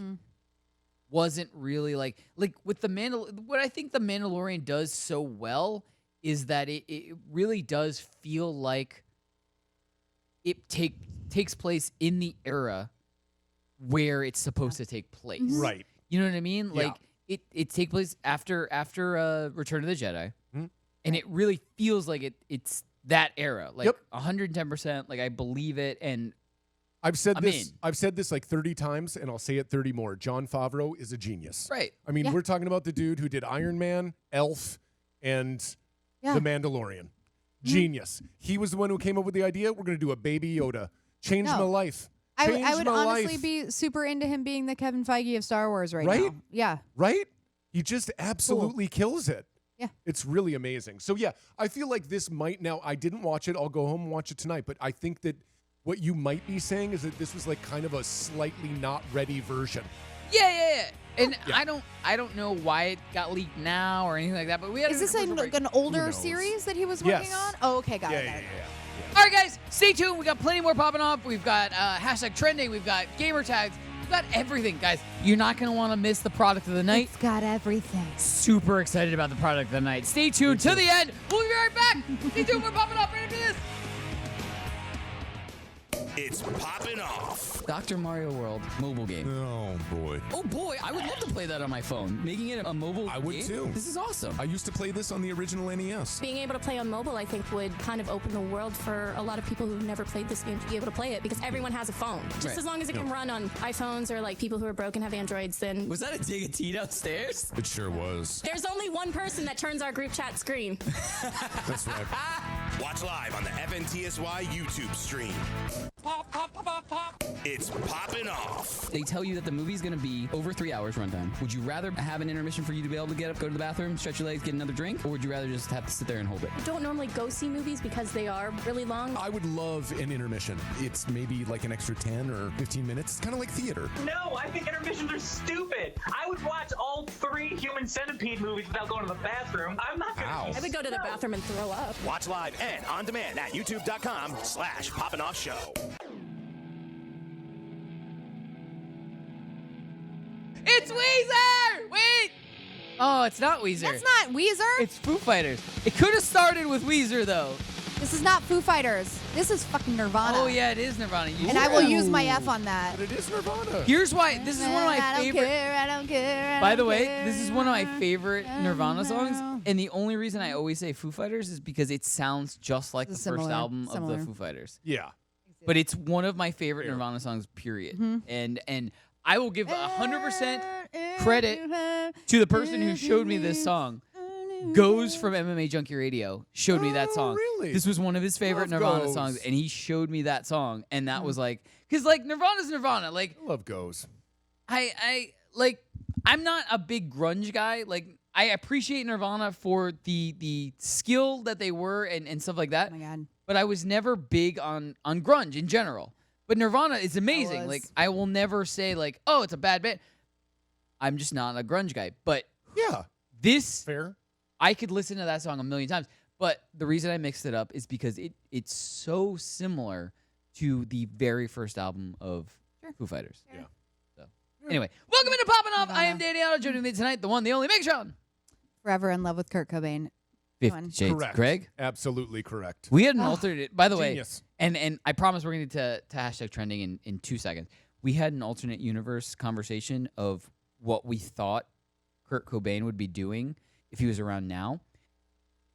S5: wasn't really like with the what I think the Mandalorian does so well is that it really does feel like it takes place in the era where it's supposed to take place.
S4: Right.
S5: You know what I mean?
S4: Yeah.
S5: Like it takes place after Return of the Jedi.
S4: Mhm.
S5: And it really feels like it's that era. Like
S4: Yep.
S5: 110%. Like I believe it and
S4: I've said
S5: I'm
S4: this.
S5: in.
S4: I've said this like 30 times, and I'll say it 30 more. John Favreau is a genius.
S5: Right.
S4: I mean,
S6: Yeah.
S4: we're talking about the dude who did Iron Man, Elf, and
S6: Yeah.
S4: The Mandalorian. Genius. He was the one who came up with the idea. We're going to do a Baby Yoda. Changed
S6: No.
S4: my life.
S6: I
S4: Changed
S6: would
S4: my
S6: honestly
S4: life.
S6: be super into him being the Kevin Feige of Star Wars right
S4: Right?
S6: now. Yeah.
S4: Right? He just absolutely kills it.
S6: Yeah.
S4: It's really amazing. So yeah, I feel like this might now. I didn't watch it. I'll go home and watch it tonight. But I think that what you might be saying is that this was like kind of a slightly not ready version.
S5: Yeah. And I don't know why it got leaked now or anything like that. But we had
S6: Is this an older series that he was working on? Oh, okay, got it.
S5: All right, guys, stay tuned. We got plenty more popping off. We've got hashtag trending. We've got gamer tags. We've got everything, guys. You're not going to want to miss the product of the night.
S6: It's got everything.
S5: Super excited about the product of the night. Stay tuned to the end. We'll be right back. Stay tuned. We're popping off. Ready for this?
S1: It's Poppin' Off.
S7: Dr. Mario World mobile game.
S8: Oh boy.
S7: Oh boy, I would love to play that on my phone. Making it a mobile game.
S8: I would too.
S7: This is awesome.
S8: I used to play this on the original NES.
S14: Being able to play on mobile, I think, would kind of open the world for a lot of people who've never played this game to be able to play it because everyone has a phone. Just
S7: Right.
S14: as long as it can run on iPhones or like people who are broken have Androids, then.
S7: Was that a dig at T downstairs?
S8: It sure was.
S14: There's only one person that turns our group chat screen.
S8: That's right.
S1: Watch live on the FNTSY YouTube stream. Pop, pop, pop, pop, pop. It's Poppin' Off.
S7: They tell you that the movie's going to be over 3 hours runtime. Would you rather have an intermission for you to be able to get up, go to the bathroom, stretch your legs, get another drink, or would you rather just have to sit there and hold it?
S14: I don't normally go see movies because they are really long.
S8: I would love an intermission. It's maybe like an extra 10 or 15 minutes. It's kind of like theater.
S15: No, I think intermissions are stupid. I would watch all 3 Human Centipede movies without going to the bathroom. I'm not gonna.
S14: I would go to the bathroom and throw up.
S1: Watch live and on demand at youtube.com/poppinoffshow.
S5: It's Weezer! Wait! Oh, it's not Weezer.
S6: That's not Weezer.
S5: It's Foo Fighters. It could have started with Weezer, though.
S6: This is not Foo Fighters. This is fucking Nirvana.
S5: Oh, yeah, it is Nirvana.
S6: And I will use my F on that.
S4: But it is Nirvana.
S5: Here's why. This is one of my favorite.
S6: I don't care.
S5: By the way, this is one of my favorite Nirvana songs. And the only reason I always say Foo Fighters is because it sounds just like the first album of the Foo Fighters.
S4: Yeah.
S5: But it's one of my favorite Nirvana songs, period. And I will give 100% credit to the person who showed me this song. Goes from MMA Junkie Radio showed me that song.
S4: Really?
S5: This was one of his favorite
S4: Love
S5: Nirvana
S4: Goes.
S5: songs, and he showed me that song, and that was like, because like Nirvana's Nirvana. Like,
S4: I love Goes.
S5: I like. I'm not a big grunge guy. Like, I appreciate Nirvana for the skill that they were and stuff like that.
S6: Oh my God.
S5: But I was never big on grunge in general. But Nirvana is amazing. Like, I will never say like, oh, it's a bad band. I'm just not a grunge guy. But
S4: yeah,
S5: this
S4: fair.
S5: I could listen to that song a million times. But the reason I mixed it up is because it's so similar to the very first album of Foo Fighters.
S4: Yeah.
S5: So anyway, welcome into Poppin' Off. I am Danny Otto. Joining me tonight, the one, the only, Megs.
S6: Forever in love with Kurt Cobain.
S5: 50 Shades.
S4: Correct.
S5: Greg?
S4: Absolutely correct.
S5: We had an alternate, by the
S4: Genius.
S5: way, and I promise we're going to get to hashtag trending in 2 seconds. We had an alternate universe conversation of what we thought Kurt Cobain would be doing if he was around now.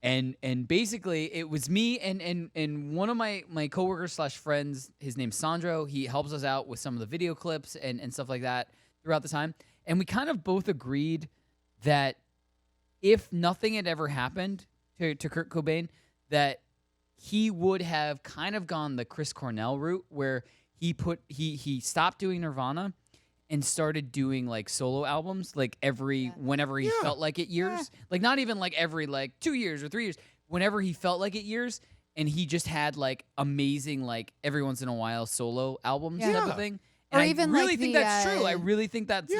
S5: And basically, it was me and one of my coworkers / friends. His name's Sandro. He helps us out with some of the video clips and stuff like that throughout the time. And we kind of both agreed that if nothing had ever happened to Kurt Cobain, that he would have kind of gone the Chris Cornell route, where he stopped doing Nirvana and started doing like solo albums, like whenever he felt like it years. Like not even like every like 2 years or 3 years, whenever he felt like it years, and he just had like amazing like every once in a while solo albums type of thing. And
S6: Or even
S5: I really
S6: like
S5: think
S6: the,
S5: that's true. I really think that's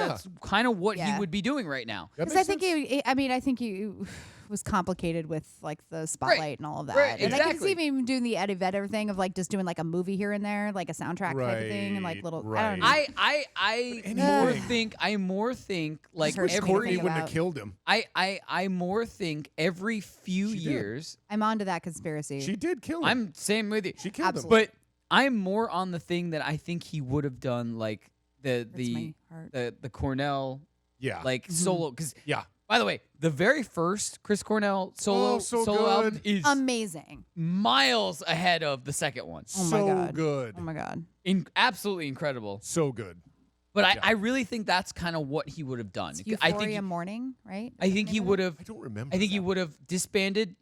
S5: kind of what he would be doing right now.
S6: Because I think I think he was complicated with like the spotlight and all of that.
S5: Right,
S6: And I can see
S5: exactly.
S6: him doing the Eddie Vedder thing of like just doing like a movie here and there, like a soundtrack type of thing, and like little. I don't know.
S5: I more think like
S6: Chris
S5: every
S6: Courtney wouldn't
S4: have killed him.
S5: I more think every few years.
S6: I'm onto that conspiracy.
S4: She did kill him.
S5: I'm same with you.
S4: She killed him.
S5: But I'm more on the thing that I think he would have done, like the Cornell, like solo. Because by the way, the very first Chris Cornell solo album is
S6: amazing,
S5: miles ahead of the second one.
S6: Oh my God.
S4: good.
S6: Oh my God.
S5: Absolutely incredible.
S4: So good.
S5: But I really think that's kind of what he would have done.
S6: Euphoria Morning, right?
S5: I think he would have.
S4: I don't remember.
S5: I think he would have disbanded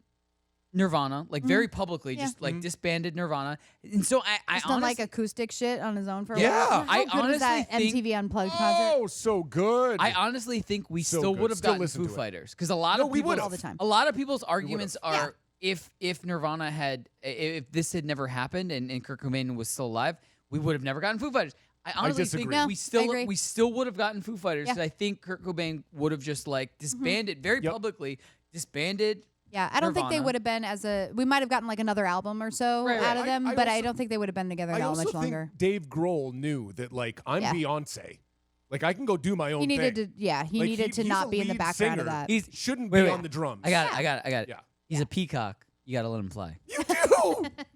S5: Nirvana, like very publicly, just like disbanded Nirvana. And so I
S6: Just done like acoustic shit on his own for a
S4: Yeah.
S6: while. How
S5: I
S6: good was that
S5: honestly think-
S6: MTV Unplugged concert?
S4: Oh, so good.
S5: I honestly think we
S4: So
S5: still
S4: good.
S5: would have
S4: Still
S5: gotten
S4: listen
S5: Foo
S4: to it.
S5: Fighters because a lot
S4: No,
S5: of
S4: we
S5: people
S4: would've.
S6: All the time.
S5: A lot of people's arguments are if Nirvana had if this had never happened and Kurt Cobain was still alive, we would have never gotten Foo Fighters. I honestly think
S4: disagree. No,
S5: we still would have gotten Foo Fighters
S6: Yeah.
S5: because I think Kurt Cobain would have just like disbanded very publicly, disbanded.
S6: Yeah, I don't think they
S5: Nirvana.
S6: would have been we might have gotten like another album or so
S5: Right,
S6: out of
S5: right.
S6: them,
S4: I
S6: but I
S4: also-
S6: don't think they would have been together
S4: I
S6: that
S4: also
S6: much
S4: think
S6: longer.
S4: Dave Grohl knew that, like, I'm
S6: Yeah.
S4: Beyonce. Like, I can go do my own
S6: He needed
S4: thing.
S6: to, he
S4: Like,
S6: needed to
S4: he's
S6: not
S4: a
S6: be in the
S4: lead
S6: background of
S4: singer.
S6: that.
S5: He
S4: shouldn't
S5: Wait,
S4: be
S5: wait.
S4: on the drums.
S5: I got it.
S4: Yeah.
S5: He's a peacock. You got to let him fly.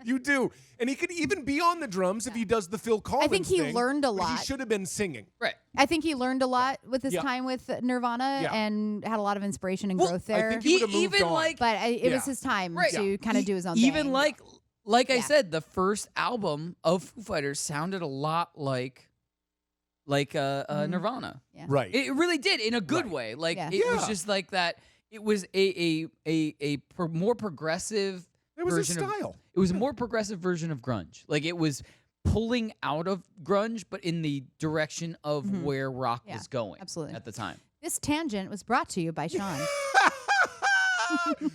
S4: You do. And he could even be on the drums if he does the Phil Collins
S6: I think he
S4: thing,
S6: learned a
S4: but
S6: lot.
S4: He should have been singing.
S5: Right.
S6: I think he learned a lot with his
S4: Yeah.
S6: time with Nirvana
S4: Yeah.
S6: and had a lot of inspiration and
S5: Well,
S6: growth
S4: I
S6: there.
S4: think he would have moved
S5: even
S4: on.
S5: like
S6: But it was
S4: Yeah.
S6: his time
S5: Right.
S6: to kind of do his own
S5: even
S6: thing.
S5: like I
S6: Yeah.
S5: said, the first album of Foo Fighters sounded a lot like Nirvana.
S6: Yeah.
S4: Right.
S5: It really did in a good
S4: Right.
S5: way. Like
S6: Yeah.
S5: it was
S4: Yeah.
S5: just like that. It was more progressive.
S4: It was a
S5: version of-
S4: style.
S5: it was a more progressive version of grunge. Like it was pulling out of grunge, but in the direction of where rock
S6: Yeah,
S5: was going.
S6: absolutely.
S5: At the time.
S6: This tangent was brought to you by Sean.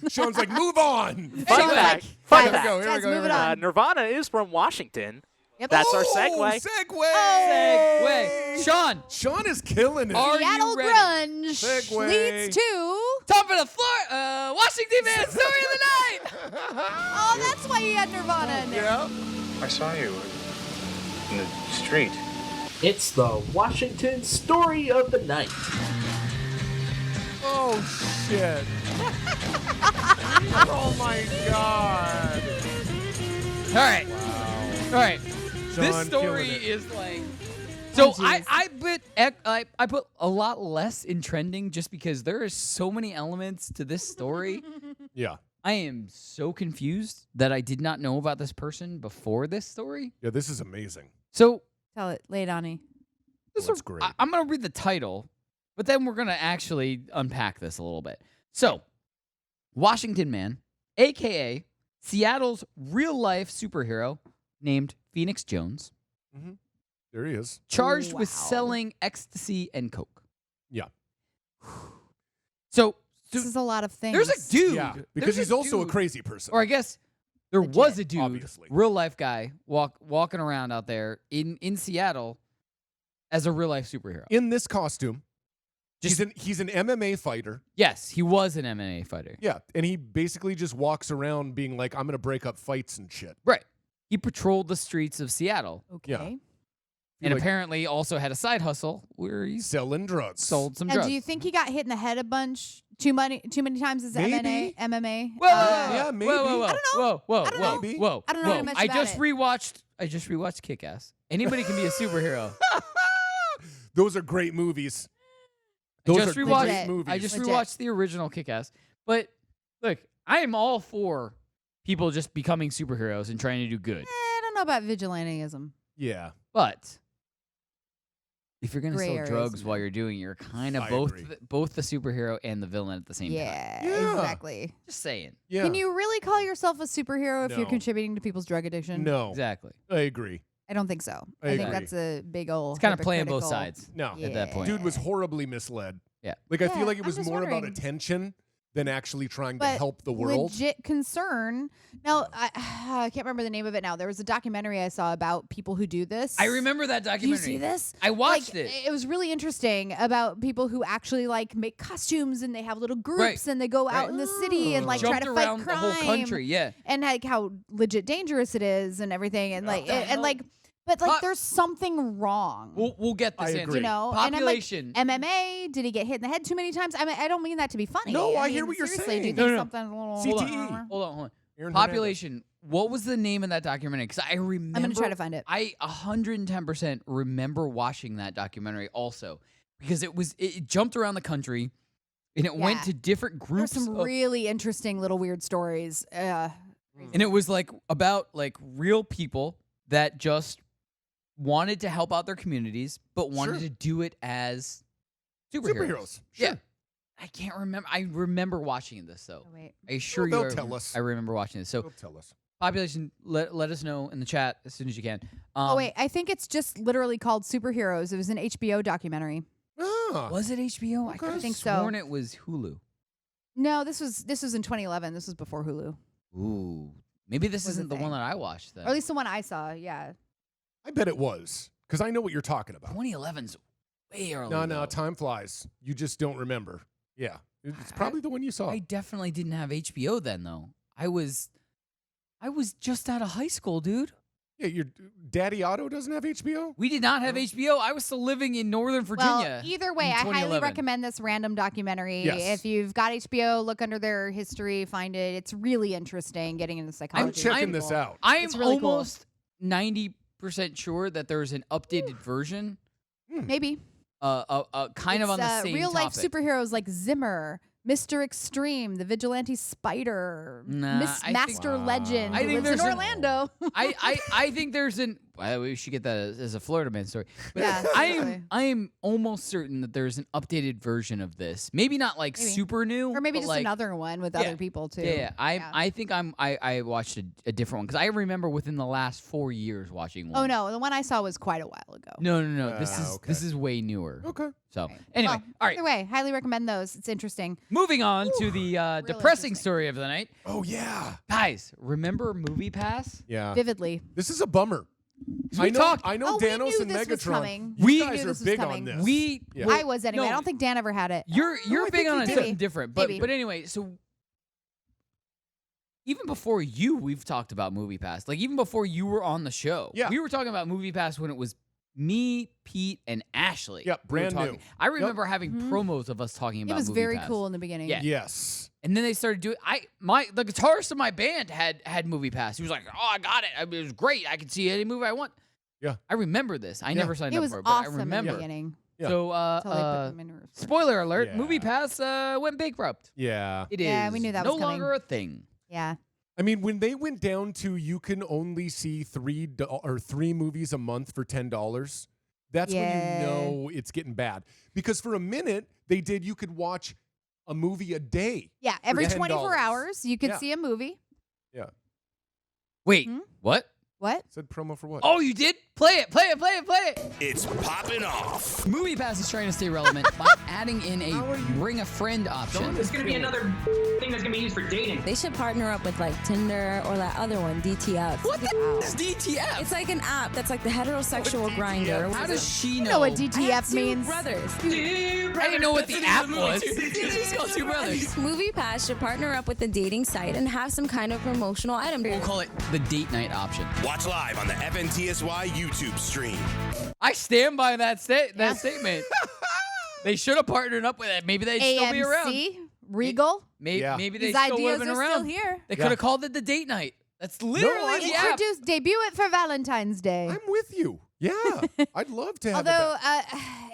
S4: Sean's like, move on.
S12: Fun fact. Fun
S6: Guys,
S12: fact.
S4: Here we
S6: guys,
S4: go.
S6: move it on.
S12: Nirvana is from Washington.
S6: Yep.
S12: That's our
S4: Oh,
S12: segue.
S5: Segue. Sean,
S4: Sean is killing it.
S5: Are you
S6: Seattle
S5: ready?
S6: grunge
S4: Segue.
S6: leads to.
S5: top of the floor. Washington Man story of the night.
S6: Oh, that's why you had Nirvana in there.
S4: Yeah.
S16: I saw you in the street.
S17: It's the Washington story of the night.
S4: Oh, shit. Oh, my God.
S5: All right. All right. This
S4: Sean
S5: story
S4: killing it.
S5: is like. So
S6: Oh, geez.
S5: I put a lot less in trending just because there are so many elements to this story.
S4: Yeah.
S5: I am so confused that I did not know about this person before this story.
S4: Yeah, this is amazing.
S5: So
S6: Tell it. Lay it on me.
S5: this
S4: That's
S5: is-
S4: great.
S5: I'm going to read the title, but then we're going to actually unpack this a little bit. So, Washington Man, a.k.a. Seattle's real-life superhero named Phoenix Jones,
S4: There he is.
S5: charged with
S6: Wow.
S5: selling ecstasy and coke.
S4: Yeah.
S5: So,
S6: This is a lot of things.
S5: there's a dude.
S4: Yeah, because
S5: there's
S4: he's also a
S5: dude-
S4: crazy person.
S5: Or I guess there
S6: Legit,
S5: was a dude,
S4: obviously.
S5: real life guy, walking around out there in Seattle as a real life superhero.
S4: In this costume,
S5: Just-
S4: he's an MMA fighter.
S5: Yes, he was an MMA fighter.
S4: Yeah, and he basically just walks around being like, I'm going to break up fights and shit.
S5: Right. He patrolled the streets of Seattle.
S6: Okay.
S4: Yeah.
S5: And
S4: Like-
S5: apparently also had a side hustle where he
S4: Selling drugs.
S5: sold some
S6: And
S5: drugs.
S6: do you think he got hit in the head a bunch? Too many times as
S4: Maybe.
S6: MMA?
S5: Whoa,
S4: Yeah, maybe.
S5: Whoa,
S6: I don't know.
S5: Whoa,
S6: I don't
S5: whoa,
S4: know.
S5: whoa,
S6: I don't know
S5: whoa.
S6: too much
S5: I
S6: about
S5: just
S6: it.
S5: rewatched Kick-Ass. Anybody can be a superhero.
S4: Those are great movies.
S5: I
S4: Those
S5: just
S4: are
S5: rewatched.
S4: great movies.
S5: I just
S6: Legit.
S5: rewatched the original Kick-Ass. But look, I am all for people just becoming superheroes and trying to do good.
S6: I don't know about vigilantism.
S4: Yeah.
S5: But if you're gonna
S6: Gray
S5: sell
S6: areas,
S5: drugs while you're doing, you're kind of
S4: I
S5: both
S4: agree.
S5: both the superhero and the villain at the same time.
S6: Yeah, exactly.
S5: Just saying.
S4: Yeah.
S6: Can you really call yourself a superhero if you're
S4: No.
S6: contributing to people's drug addiction?
S4: No.
S5: Exactly.
S4: I agree.
S6: I don't think so.
S4: I
S6: I think
S4: agree.
S6: that's a big old.
S5: It's kind of playing both
S6: hypocritical-
S5: sides.
S4: No.
S5: At that point.
S4: Dude was horribly misled.
S5: Yeah.
S4: Like, I
S6: Yeah,
S4: feel like it
S6: I'm
S4: was
S6: just
S4: more about
S6: wondering.
S4: attention than actually trying to
S6: But
S4: help the world.
S6: legit concern. Now, I can't remember the name of it now. There was a documentary I saw about people who do this.
S5: I remember that
S6: Do you
S5: documentary.
S6: see this?
S5: I watched
S6: Like,
S5: it.
S6: It was really interesting about people who actually like make costumes and they have little groups
S5: Right.
S6: and they go out
S5: Right.
S6: in the city and like try
S5: Jumped
S6: to
S5: around
S6: fight
S5: the
S6: crime.
S5: whole country. Yeah.
S6: And like how legit dangerous it is and everything and like
S5: the
S6: and
S5: hell?
S6: like but like
S5: Pop-
S6: there's something wrong.
S5: We'll get this
S4: I
S5: in.
S4: agree.
S6: You know,
S5: Population.
S6: And I'm like, MMA, did he get hit in the head too many times? I mean, I don't mean that to be funny.
S4: No, I
S6: mean,
S4: hear what you're
S6: seriously, Do you
S4: saying.
S6: think
S5: No, no.
S6: something a little
S4: CTE.
S5: Hold on.
S4: Aaron
S5: Population. What was the name of that documentary? Because I remember.
S6: I'm gonna try to find it.
S5: I 110% remember watching that documentary also because it jumped around the country and it went
S6: Yeah.
S5: to different
S6: There's
S5: groups.
S6: some really interesting little weird stories.
S5: And it was like about like real people that just wanted to help out their communities, but wanted
S4: Sure.
S5: to do it as superheroes.
S4: Superheroes.
S5: Yeah.
S4: Sure.
S5: I can't remember. I remember watching this though.
S6: Oh, wait.
S5: I assure
S4: Well,
S5: you.
S4: they'll tell us.
S5: I remember watching this. So
S4: They'll tell us.
S5: population, let us know in the chat as soon as you can.
S6: Oh wait, I think it's just literally called Superheroes. It was an HBO documentary.
S4: Ah.
S5: Was it HBO? I could have
S6: think so.
S5: sworn it was Hulu.
S6: No, this was in 2011. This was before Hulu,
S5: Ooh, maybe this
S6: Was a
S5: isn't the one
S6: thing.
S5: that I watched then.
S6: or at least the one I saw. Yeah.
S4: I bet it was because I know what you're talking about.
S5: 2011's way early.
S4: No,
S5: though.
S4: time flies. You just don't remember. Yeah, it's probably the one you saw.
S5: I definitely didn't have HBO then though. I was just out of high school, dude.
S4: Yeah, your Daddy Otto doesn't have HBO.
S5: We did not have HBO. I was still living in Northern Virginia.
S6: Well, either way,
S5: in
S6: I highly
S5: 2011.
S6: recommend this random documentary.
S4: Yes.
S6: If you've got HBO, look under their history, find it. It's really interesting getting into psychology.
S4: I'm checking this out.
S5: I am
S6: It's really cool.
S5: almost 90% sure that there's an updated version.
S6: Maybe.
S5: Kind of on the same
S6: real life
S5: topic.
S6: superheroes like Zimmer, Mr. Extreme, the Vigilante Spider,
S5: Nah, I
S6: Master
S5: think-
S6: Legend,
S5: I
S6: who
S5: think
S6: lives in
S5: there's
S6: Orlando.
S5: I think there's an. Well, we should get that as a Florida man story. But
S6: Yeah,
S5: I am almost certain that there's an updated version of this. Maybe not like
S6: Maybe.
S5: super new,
S6: Or maybe
S5: but
S6: just
S5: like,
S6: another one with
S5: yeah,
S6: other people too.
S5: Yeah, I think I watched a different one because I remember within the last 4 years watching one.
S6: Oh no, the one I saw was quite a while ago.
S5: No.
S4: Okay.
S5: This is way newer.
S4: Okay.
S5: So anyway,
S6: Well,
S5: all right.
S6: Either way, highly recommend those. It's interesting.
S5: Moving on to the depressing story of the night.
S4: Oh yeah,
S5: Guys, remember Movie Pass?
S4: yeah.
S6: Vividly.
S4: This is a bummer.
S5: We talked.
S4: I know
S6: Oh, we
S4: Danos
S6: knew
S4: and
S6: this was
S4: Megatron.
S6: coming.
S4: You
S5: We
S4: guys
S6: knew
S4: are
S6: this was
S4: big on
S6: coming.
S4: this.
S5: We
S4: Yeah.
S6: I was anyway.
S5: No.
S6: I don't think Dan ever had it.
S5: You're
S4: I
S5: big
S4: think
S5: on
S4: he
S5: it
S4: did.
S5: something different, but
S6: Maybe.
S5: anyway, so even before we've talked about Movie Pass. Like even before you were on the show,
S4: Yeah.
S5: we were talking about Movie Pass when it was me, Pete, and Ashley.
S4: Yep,
S5: We were
S4: brand new.
S5: talking. I remember having promos of us talking about.
S6: It was
S5: Movie
S6: very
S5: Pass.
S6: cool in the beginning.
S5: Yeah.
S4: Yes.
S5: And then they started doing. The guitarist of my band had Movie Pass. He was like, "Oh, I got it. I mean, it was great. I could see any movie I want."
S4: Yeah.
S5: I remember this. I never signed
S6: It
S5: up
S6: was
S5: for it, but
S6: awesome
S5: I remember.
S6: in the beginning.
S4: Yeah.
S5: So,
S6: Until they put them in reverse.
S5: spoiler alert:
S4: Yeah.
S5: Movie Pass went bankrupt.
S4: Yeah.
S5: It is.
S6: Yeah, we knew that
S5: no
S6: was coming.
S5: longer a thing.
S6: Yeah.
S4: I mean, when they went down to you can only see three movies a month for $10, that's when you know it's getting bad. Because for a minute they did, you could watch a movie a day.
S6: Yeah. Every
S4: $10.
S6: 24 hours, you could
S4: Yeah.
S6: see a movie.
S4: Yeah.
S5: Wait, what?
S6: What?
S4: Said promo for what?
S5: Oh, you did? Play it.
S1: It's Poppin' Off.
S7: Movie Pass is trying to stay relevant by adding in a bring a friend option.
S10: It's going to be another thing that's going to be used for dating.
S18: They should partner up with like Tinder or that other one, DTF.
S7: What the f- is DTF?
S18: It's like an app that's like the heterosexual grinder.
S7: How does she
S6: You
S7: know?
S6: know what
S18: I
S6: DTF
S18: have two
S6: means.
S18: brothers.
S5: I didn't know what the app was.
S7: She's got two brothers.
S18: Movie Pass should partner up with the dating site and have some kind of promotional item.
S7: We'll call it the date night option.
S1: Watch live on the FNTSY YouTube stream.
S5: I stand by that statement. They should have partnered up with it. Maybe they'd still be around.
S6: AMC, Regal.
S5: Maybe they
S6: These
S5: still would
S6: ideas
S5: have been
S6: are
S5: around.
S6: still here.
S5: They could have called it the date night. That's literally the app.
S6: Debut it for Valentine's Day.
S4: I'm with you. Yeah. I'd love to have
S6: Although
S4: it.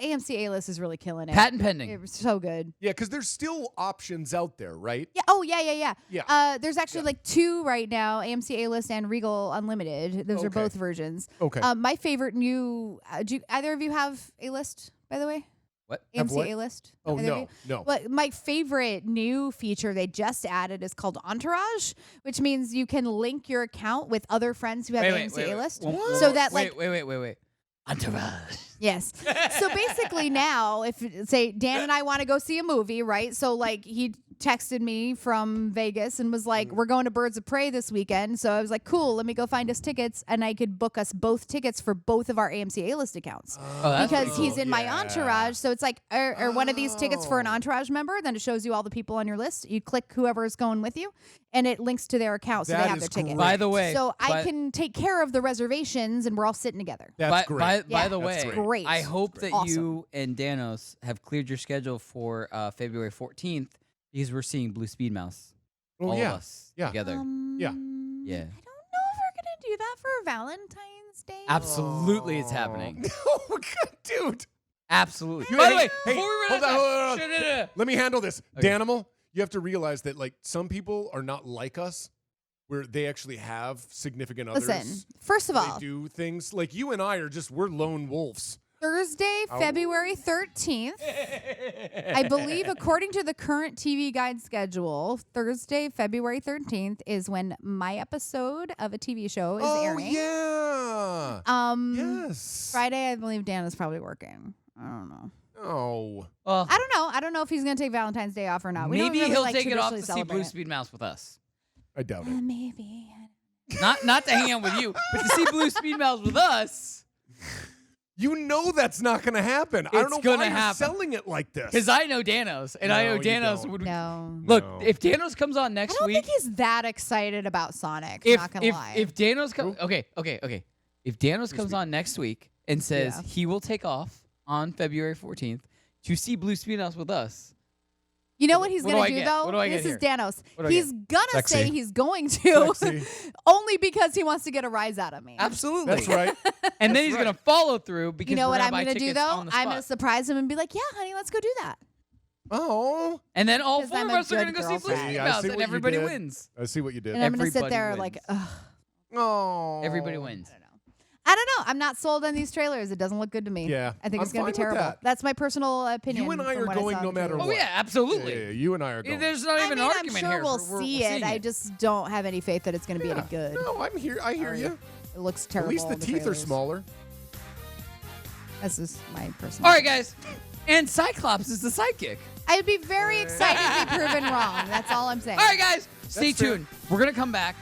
S6: AMC A-List is really killing it.
S5: Patent pending.
S6: It was so good.
S4: Yeah, because there's still options out there, right?
S6: Yeah. Oh, yeah.
S4: Yeah.
S6: There's actually like two right now, AMC A-List and Regal Unlimited. Those are
S4: Okay.
S6: both versions.
S4: Okay.
S6: My favorite new, do either of you have A-List, by the way?
S5: What?
S4: Have what?
S6: AMC A-List?
S4: Oh,
S6: Either of you?
S4: no.
S6: But my favorite new feature they just added is called Entourage, which means you can link your account with other friends who have AMC A-List. So that like
S5: wait. Entourage.
S6: Yes. So basically now, if say Dan and I want to go see a movie, right? So like he texted me from Vegas and was like, "We're going to Birds of Prey this weekend." So I was like, "Cool, let me go find us tickets," and I could book us both tickets for both of our AMC A-List accounts
S5: that's
S6: because
S5: pretty
S6: he's
S5: cool.
S6: in my entourage. So it's like, are one of these tickets for an entourage member? Then it shows you all the people on your list. You click whoever is going with you, and it links to their account, so
S4: That
S6: they have
S4: is
S6: their ticket.
S4: great.
S5: By the way,
S6: So I can take care of the reservations, and we're all sitting together.
S4: That's
S5: by
S4: great.
S5: the
S6: Yeah.
S5: way,
S4: That's
S6: great.
S5: I hope that
S6: Awesome.
S5: you and Danos have cleared your schedule for February 14th because we're seeing Blue Speed Mouse.
S4: Oh,
S5: all
S4: yeah.
S5: of us
S4: Yeah.
S5: together.
S4: Yeah.
S5: Yeah.
S6: I don't know if we're gonna do that for Valentine's Day.
S5: Absolutely, it's happening.
S4: Oh, God, dude.
S5: Absolutely.
S4: You-
S5: By the
S4: hey,
S5: way,
S4: hey,
S5: before we run
S4: hold
S5: out
S4: on,
S5: of
S4: hold on.
S5: time- Shh.
S4: Let me handle this.
S5: Okay.
S4: Danimal, you have to realize that like some people are not like us, where they actually have significant others.
S6: Listen, first of all,
S4: They do things like you and I are just we're lone wolves.
S6: Thursday, February 13th. I believe, according to the current TV Guide schedule, Thursday, February 13th is when my episode of a TV show is airing.
S4: Yeah. Yes.
S6: Friday, I believe Dan is probably working. I don't know.
S4: Oh.
S6: I don't know. I don't know if he's going to take Valentine's Day off or not. We don't
S5: Maybe
S6: really,
S5: he'll
S6: like,
S5: take it off to see
S6: traditionally
S5: Blue
S6: celebrate
S5: Speed Mouse with us.
S4: I doubt it.
S6: Maybe.
S5: Not to hang out with you, but to see Blue Speed Mouse with us.
S4: You know that's not going to happen. I don't know why you're selling it like this.
S5: Because I know Danos, and I know Danos would.
S6: No.
S5: Look, if Danos comes on next
S6: I don't
S5: week,
S6: think he's that excited about Sonic. Not gonna lie.
S5: If Danos comes, okay. If Danos comes on next week and says he will take off on February 14th to see Blue Speed Mouse with us.
S6: You know what he's going to do, though?
S5: What do I
S6: This
S5: get
S6: is
S5: here?
S6: Danos.
S5: What do I
S6: He's
S5: get?
S6: going to
S4: Sexy.
S6: say he's going to, only because he wants to get a rise out of me.
S5: Absolutely.
S4: That's right.
S5: And then he's going to follow through because
S6: You know
S5: we're
S6: what
S5: gonna
S6: I'm
S5: buy
S6: going to do,
S5: tickets
S6: though?
S5: on the
S6: I'm going
S5: spot.
S6: to surprise him and be like, yeah, honey, let's go do that.
S4: Oh.
S5: And then all
S6: 'Cause
S5: four
S6: I'm
S5: of
S6: a
S5: us are going to
S6: good
S5: go see Blue
S6: girlfriend.
S5: Speed
S4: I
S5: Mouse,
S4: see
S5: and
S4: what you
S5: everybody
S4: did.
S5: wins.
S4: I see what you did.
S6: And I'm going to sit
S5: Everybody
S6: there
S5: wins.
S6: like, ugh.
S4: Oh.
S5: Everybody wins.
S6: I don't know. I'm not sold on these trailers. It doesn't look good to me.
S4: Yeah.
S6: I think it's
S4: I'm
S6: going to be
S4: fine with
S6: terrible.
S4: that.
S6: That's my personal opinion.
S4: You and I
S6: from
S4: are
S6: what
S4: going
S6: saw
S4: no
S6: in the
S4: matter
S6: trailer.
S4: what.
S5: Oh, yeah, absolutely.
S4: Yeah, you and I are going.
S5: There's not even an
S6: I'm
S5: argument
S6: sure
S5: here.
S6: we'll
S5: We're
S6: see it.
S5: seeing
S6: I just don't have any faith that it's going to be any good.
S4: No, I'm here. I hear you.
S6: It looks
S4: At
S6: terrible.
S4: least the
S6: in
S4: teeth are
S6: trailers.
S4: smaller.
S6: This is my personal.
S5: All right, guys. And Cyclops is the sidekick.
S6: I'd be very excited to be proven wrong. That's all I'm saying.
S5: All right, guys. Stay
S4: That's fair.
S5: tuned. We're going to come back.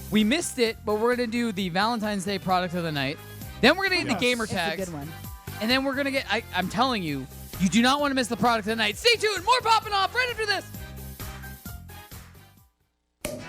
S5: We missed it, but we're going to do the Valentine's Day product of the night. Then we're going to get the gamer
S6: It's a
S5: tags.
S6: good one.
S5: And then we're going to get, I'm telling you, you do not want to miss the product of the night. Stay tuned. More popping off right after this.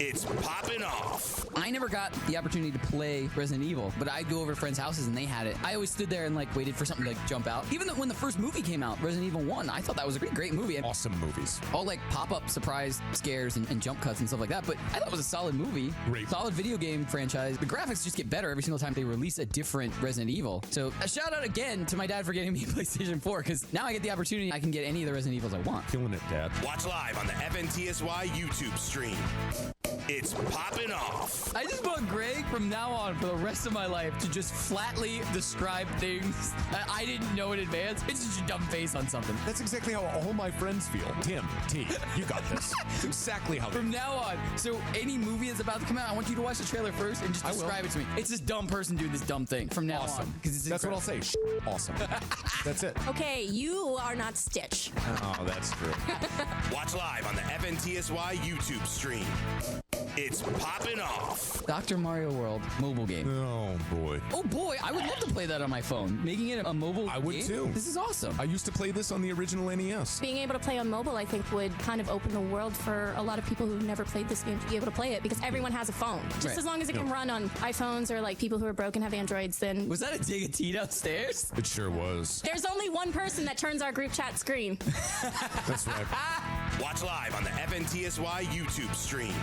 S1: It's Poppin' Off.
S7: I never got the opportunity to play Resident Evil, but I'd go over to friends' houses and they had it. I always stood there and waited for something to jump out. Even though when the first movie came out, Resident Evil 1, I thought that was a great movie.
S8: Awesome movies.
S7: All pop-up surprise scares and jump cuts and stuff like that. But I thought it was a solid movie.
S8: Great.
S7: Solid video game franchise. The graphics just get better every single time they release a different Resident Evil. So a shout out again to my dad for getting me a PlayStation 4 because now I get the opportunity. I can get any of the Resident Evils I want.
S8: Killing it, Dad.
S1: Watch live on the FNTSY YouTube stream. It's Poppin' Off.
S7: I just want Greg from now on for the rest of my life to just flatly describe things that I didn't know in advance. It's just a dumb face on something.
S8: That's exactly how all my friends feel. Tim, T, you got this. It's exactly how
S7: From now on, so any movie that's about to come out, I want you to watch the trailer first and just
S8: I will.
S7: describe it to me. It's this dumb person doing this dumb thing from now
S8: awesome.
S7: on. Because
S8: That's what I'll say. Awesome. That's it.
S14: Okay, you are not Stitch.
S8: Oh, that's true.
S1: Watch live on the FNTSY YouTube stream. It's Poppin' Off.
S7: Dr. Mario World mobile game.
S8: Oh, boy.
S7: Oh boy, I would love to play that on my phone. Making it a mobile
S8: I would
S7: game?
S8: too.
S7: This is awesome.
S8: I used to play this on the original NES.
S14: Being able to play on mobile, I think, would kind of open the world for a lot of people who've never played this game to be able to play it because everyone has a phone. Just
S7: Right.
S14: as long as it can run on iPhones or people who are broken have Androids, then
S7: Was that a dig at T downstairs?
S8: It sure was.
S14: there's only one person that turns our group chat screen.
S8: That's right.
S1: Watch live on the FNTSY YouTube stream.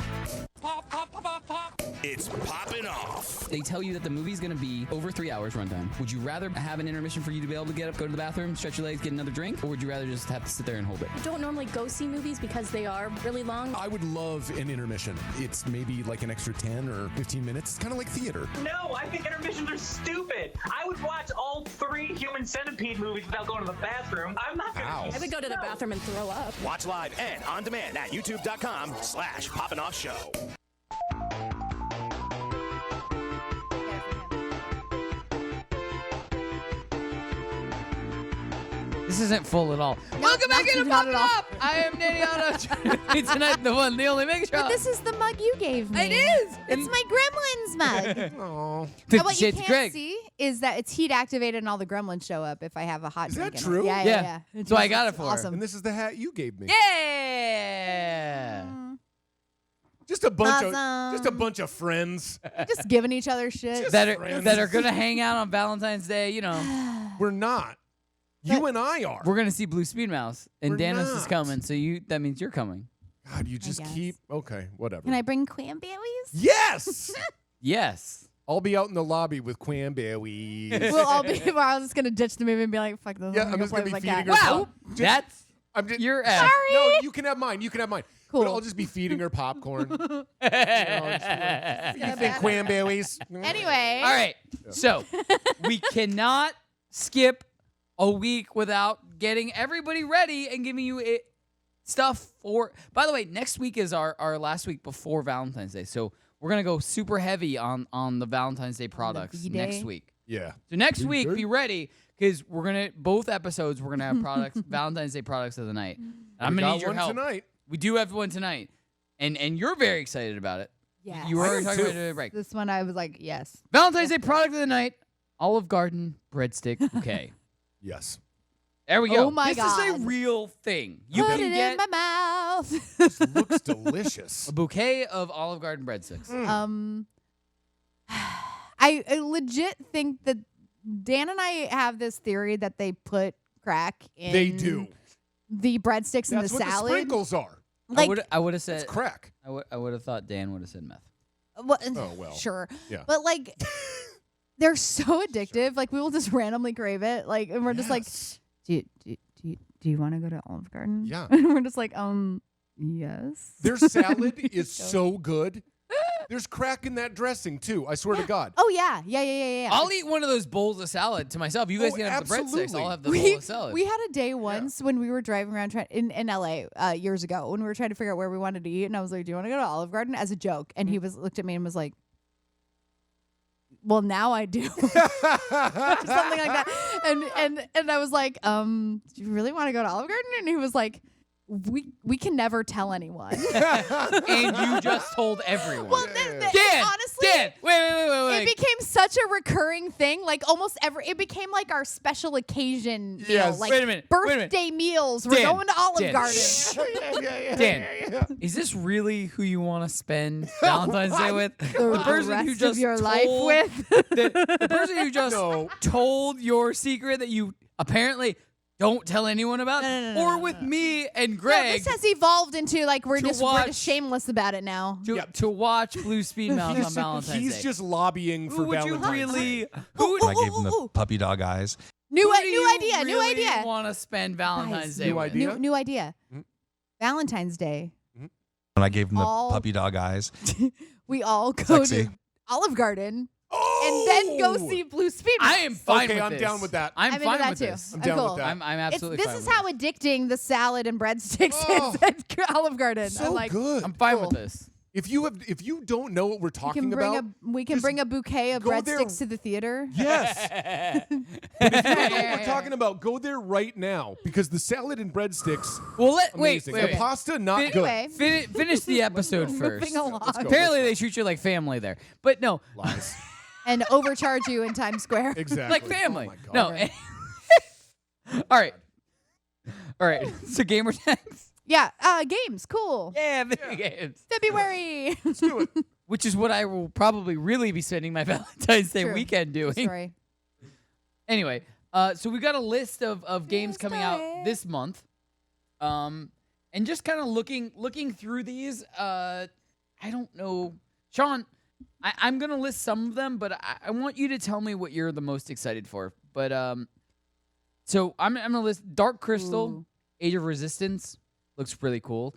S1: Pop, pop, pop, pop, pop. It's Poppin' Off.
S7: They tell you that the movie's going to be over 3 hours runtime. Would you rather have an intermission for you to be able to get up, go to the bathroom, stretch your legs, get another drink? Or would you rather just have to sit there and hold it?
S14: I don't normally go see movies because they are really long.
S8: I would love an intermission. It's maybe like an extra 10 or 15 minutes. It's kind of like theater.
S15: No, I think intermissions are stupid. I would watch all 3 Human Centipede movies without going to the bathroom. I'm not gonna.
S8: Ow.
S14: I would go to the bathroom and throw up.
S1: Watch live and on demand at youtube.com/Poppin' Off Show.
S5: This isn't full at all.
S6: No,
S5: Welcome back into
S6: not
S5: Poppin'
S6: at all.
S5: Off. I am Danny Otto. Tonight, the one, the only Megs.
S6: But this is the mug you gave me.
S5: It is.
S6: It's my Gremlins mug.
S4: Oh.
S6: Now, what you
S5: 50 Shades of
S6: can't
S5: Greg.
S6: see is that it's heat activated and all the gremlins show up if I have a hot
S4: Is
S6: drink
S4: that
S6: in
S4: true?
S6: it. Yeah,
S5: Yeah.
S6: yeah, yeah. It's
S5: So I got it for her.
S6: awesome.
S4: And this is the hat you gave me.
S5: Yeah.
S4: Just a bunch
S6: Awesome.
S4: of friends.
S6: Just giving each other shit.
S5: That are
S4: friends.
S5: that are gonna hang out on Valentine's Day. You know,
S4: We're not. You and I are.
S5: we're gonna see Blue Speed Mouse, and
S4: We're
S5: Danos is
S4: not.
S5: coming. So that means you're coming.
S4: God, you just
S6: guess.
S4: keep. Okay, whatever.
S6: Can I bring cranberries?
S4: Yes.
S5: Yes.
S4: I'll be out in the lobby with cranberries.
S6: We'll all be. Well, I'm just gonna ditch the movie and be like, "Fuck this."
S4: Yeah, I'm just gonna be
S6: play with
S4: feeding
S6: my
S4: her.
S6: cat.
S5: Wow. That's
S4: I'm just,
S5: your ass.
S6: Sorry.
S4: No, you can have mine. You can have mine.
S6: Cool.
S4: But I'll just be feeding her popcorn. You think cranberries?
S6: Anyway.
S5: All right. So we cannot skip a week without getting everybody ready and giving you stuff for. By the way, next week is our last week before Valentine's Day, so we're gonna go super heavy on the Valentine's Day products next week.
S4: Yeah.
S5: So next week, be ready because we're gonna both episodes we're gonna have products Valentine's Day products of the night. And I'm gonna need your help
S4: tonight.
S5: We do have one tonight, and you're very excited about it.
S6: Yeah.
S5: You were already talking about it, right?
S6: This one I was like, yes.
S5: Valentine's Day product of the night: Olive Garden breadstick bouquet.
S4: Yes.
S5: There we go.
S6: Oh my God.
S5: This is a real thing. You
S6: Put
S5: can
S6: it
S5: get
S6: in my mouth.
S4: This looks delicious.
S5: a bouquet of Olive Garden breadsticks.
S6: I legit think that Dan and I have this theory that they put crack in.
S4: They do.
S6: The breadsticks and the
S4: That's what
S6: salad.
S4: the sprinkles are.
S6: Like,
S5: I would have said
S4: It's crack.
S5: I would have thought Dan would have said meth.
S4: Oh, well.
S6: Sure.
S4: Yeah.
S6: But like, they're so addictive. Like, we will just randomly crave it. Like, and we're just like, do you want to go to Olive Garden?
S4: Yeah.
S6: And we're just like, yes.
S4: Their salad is so good. There's crack in that dressing too. I swear to God.
S6: Oh yeah.
S5: I'll eat one of those bowls of salad to myself. You guys can have the breadsticks.
S4: absolutely.
S5: I'll have the bowl of salad.
S6: We had a day once when we were driving around in LA years ago when we were trying to figure out where we wanted to eat, and I was like, "Do you want to go to Olive Garden?" as a joke, and he looked at me and was like, "Well, now I do," or something like that. And I was like, "Do you really want to go to Olive Garden?" And he was like, We can never tell anyone.
S5: And you just told everyone.
S6: Well,
S5: Dan,
S6: honestly,
S5: Dan, wait.
S6: It became such a recurring thing. Like almost it became like our special occasion meal.
S4: Yes.
S6: Like
S5: Wait a minute.
S6: birthday meals. We're
S5: Dan,
S6: going to Olive
S5: Dan.
S6: Garden.
S5: Dan, is this really who you want to spend Valentine's Day with? The person
S6: rest
S5: who
S6: of
S5: just
S6: your life
S5: told-
S6: with?
S5: the person who just told your secret that you apparently don't tell anyone about, or with me and
S6: No,
S5: Greg
S6: this has evolved into like we're
S5: To
S6: just
S5: watch-
S6: shameless about it now.
S5: to watch Blue Speed Mouse on Valentine's Day.
S4: He's just lobbying for
S5: Who would you
S4: Valentine's
S5: really?
S4: Day.
S5: Who would
S9: I gave him the puppy dog eyes.
S6: New
S5: who do you
S6: idea. New
S5: really
S6: idea.
S5: Want to spend Valentine's
S6: Guys,
S5: Day?
S4: new
S5: with?
S4: idea?
S6: New idea. Valentine's Day.
S9: And I gave him the
S6: All-
S9: puppy dog eyes.
S6: We all go
S9: Sexy.
S6: to Olive Garden and then go see Blue Speed.
S5: I am fine
S4: Okay,
S5: with
S4: I'm
S5: this.
S4: down with that.
S5: I'm
S6: into
S5: fine
S6: that
S5: with
S6: too.
S5: this.
S4: I'm down
S6: cool.
S4: with that.
S5: I'm absolutely
S6: This
S5: fine
S6: is
S5: with
S6: how
S5: this.
S6: addicting the salad and breadsticks
S4: Oh.
S6: is at Olive Garden.
S4: So
S6: I'm like,
S4: good.
S5: I'm fine
S6: Cool.
S5: with this.
S4: If you don't know what we're talking about,
S6: we can
S4: just
S6: bring a bouquet of
S4: go there-
S6: breadsticks to the theater.
S4: yes. But if you don't know what we're talking about, go there right now because the salad and breadsticks.
S5: Well, wait,
S4: amazing.
S5: wait.
S4: The pasta not
S6: Anyway.
S4: good.
S5: Finish the episode first.
S6: Moving along.
S4: let's go.
S5: Apparently, they treat you like family there, but no,
S4: Lies.
S6: And overcharge you in Times Square.
S4: Exactly.
S5: like family.
S4: Oh my God.
S5: No. All right. So gamer tags.
S6: Yeah, games, cool.
S5: Yeah, video games.
S6: February.
S4: Let's do it.
S5: Which is what I will probably really be spending my Valentine's Day
S6: True.
S5: weekend doing.
S6: Sorry.
S5: Anyway, so we got a list of games coming out this month, and just kind of looking through these. I don't know, Sean. I'm gonna list some of them, but I want you to tell me what you're the most excited for. But so I'm gonna list Dark Crystal,
S6: Ooh.
S5: Age of Resistance, looks really cool.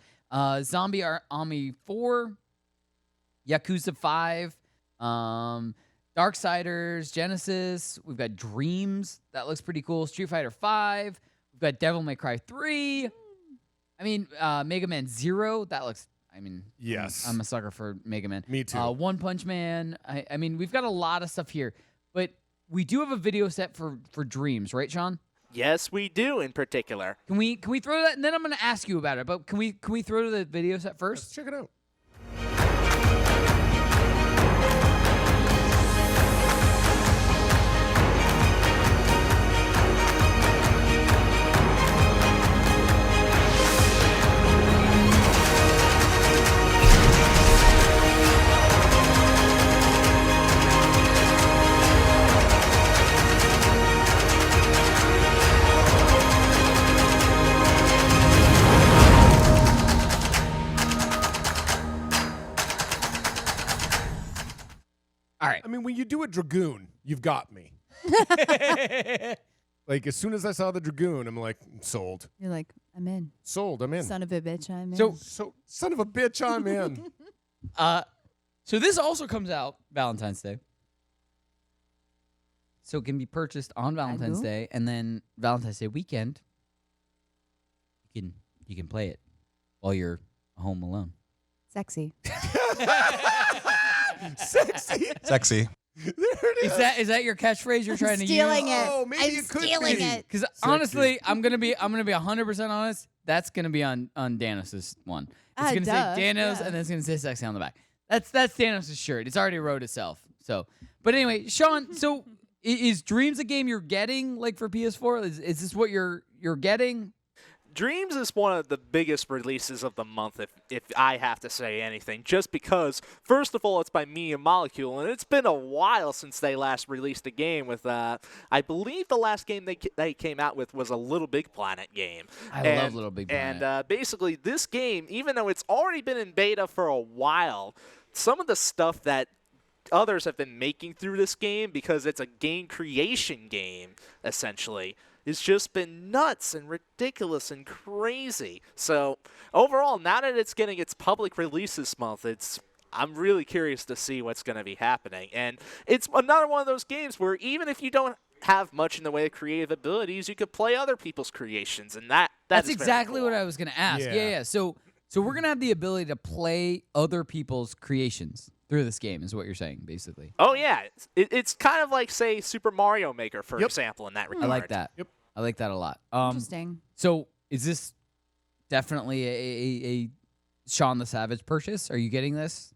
S5: Zombie Army 4, Yakuza 5, Darksiders, Genesis. We've got Dreams. That looks pretty cool. Street Fighter 5. We've got Devil May Cry 3. I mean, Mega Man 0. That looks,
S4: Yes.
S5: I'm a sucker for Mega Man.
S4: Me too.
S5: One Punch Man. I mean, we've got a lot of stuff here. But we do have a video set for Dreams, right, Sean?
S12: Yes, we do in particular.
S5: Can we throw that? And then I'm going to ask you about it. But can we throw to the video set first?
S4: Let's check it out.
S5: All right.
S4: I mean, when you do a Dragoon, you've got me. Like, as soon as I saw the Dragoon, I'm like, sold.
S6: You're like, I'm in.
S4: Sold, I'm in.
S6: Son of a bitch, I'm in.
S4: So son of a bitch, I'm in.
S5: So this also comes out Valentine's Day. so it can be purchased on Valentine's Day, and then Valentine's Day weekend, you can play it while you're home alone.
S6: Sexy.
S9: Sexy.
S4: There it is.
S5: Is that your catchphrase you're trying to use?
S6: Stealing it.
S4: Oh, maybe
S6: I'm
S4: it could
S6: stealing
S4: be.
S6: it.
S5: Because honestly, I'm gonna be 100% honest. That's gonna be on Danos' one. It's gonna say Danos, and then it's gonna say sexy on the back. That's Danos' shirt. It's already wrote itself. So, but anyway, Sean. So, is Dreams a game you're getting like for PS4? Is this what you're getting?
S12: Dreams is one of the biggest releases of the month, if I have to say anything, just because, first of all, it's by Media Molecule, and it's been a while since they last released a game with, I believe the last game they came out with was a Little Big Planet game.
S5: I love Little Big Planet.
S12: And basically, this game, even though it's already been in beta for a while, some of the stuff that others have been making through this game, because it's a game creation game, essentially, it's just been nuts and ridiculous and crazy. So overall, now that it's getting its public release this month, I'm really curious to see what's going to be happening. And it's another one of those games where even if you don't have much in the way of creative abilities, you could play other people's creations, and that's
S5: exactly
S12: very cool.
S5: what I was going to ask.
S4: Yeah.
S5: Yeah. So we're going to have the ability to play other people's creations through this game, is what you're saying, basically.
S12: Oh yeah, it's kind of like, say, Super Mario Maker, for example, in that regard.
S5: I like that.
S4: Yep.
S5: I like that a lot.
S6: Interesting.
S5: So is this definitely a Sean the Savage purchase? Are you getting this?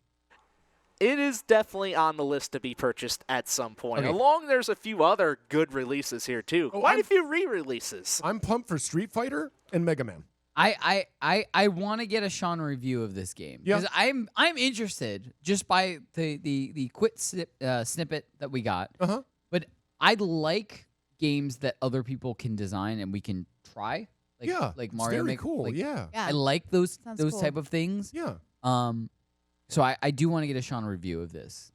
S12: It is definitely on the list to be purchased at some point.
S5: Okay.
S12: Along, there's a few other good releases here too. Quite a few re-releases.
S4: I'm pumped for Street Fighter and Mega Man.
S5: I want to get a Sean review of this game because I'm interested just by the quick snippet that we got. But I'd like games that other people can design and we can try. Like Mario
S4: very
S5: Maker.
S4: cool.
S5: Like,
S4: Yeah.
S5: I like those
S6: Sounds cool.
S5: type of things.
S4: Yeah.
S5: So I do want to get a Sean review of this.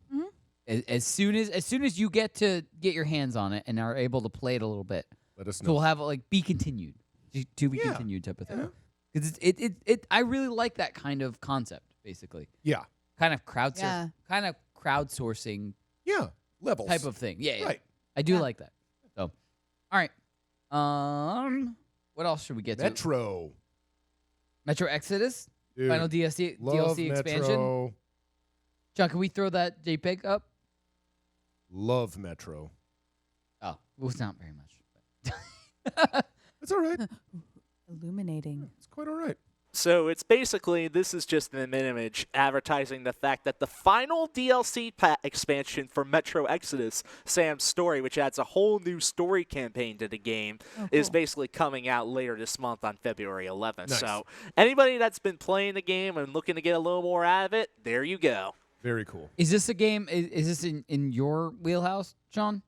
S5: As soon as you get your hands on it and are able to play it a little bit,
S4: Let us know.
S5: so we'll have it like be continued, to be continued type of thing. Because I really like that kind of concept, basically.
S4: Yeah.
S5: Kind of crowdsourcing.
S4: Yeah. Levels.
S5: Type of thing. Yeah.
S4: Right.
S5: I do like that. So, all right. What else should we get to? Metro Exodus.
S4: Dude,
S5: Final DLC expansion.
S4: Metro.
S5: John, can we throw that JPEG up?
S4: Love Metro.
S5: Oh, well, it's not very much.
S4: It's all right.
S6: Illuminating.
S4: It's quite all right.
S12: So it's basically, this is just an image advertising the fact that the final DLC expansion for Metro Exodus, Sam's Story, which adds a whole new story campaign to the game, is basically coming out later this month on February 11th.
S4: Nice.
S12: So anybody that's been playing the game and looking to get a little more out of it, there you go.
S4: Very cool.
S5: Is this a game? Is this in your wheelhouse, John?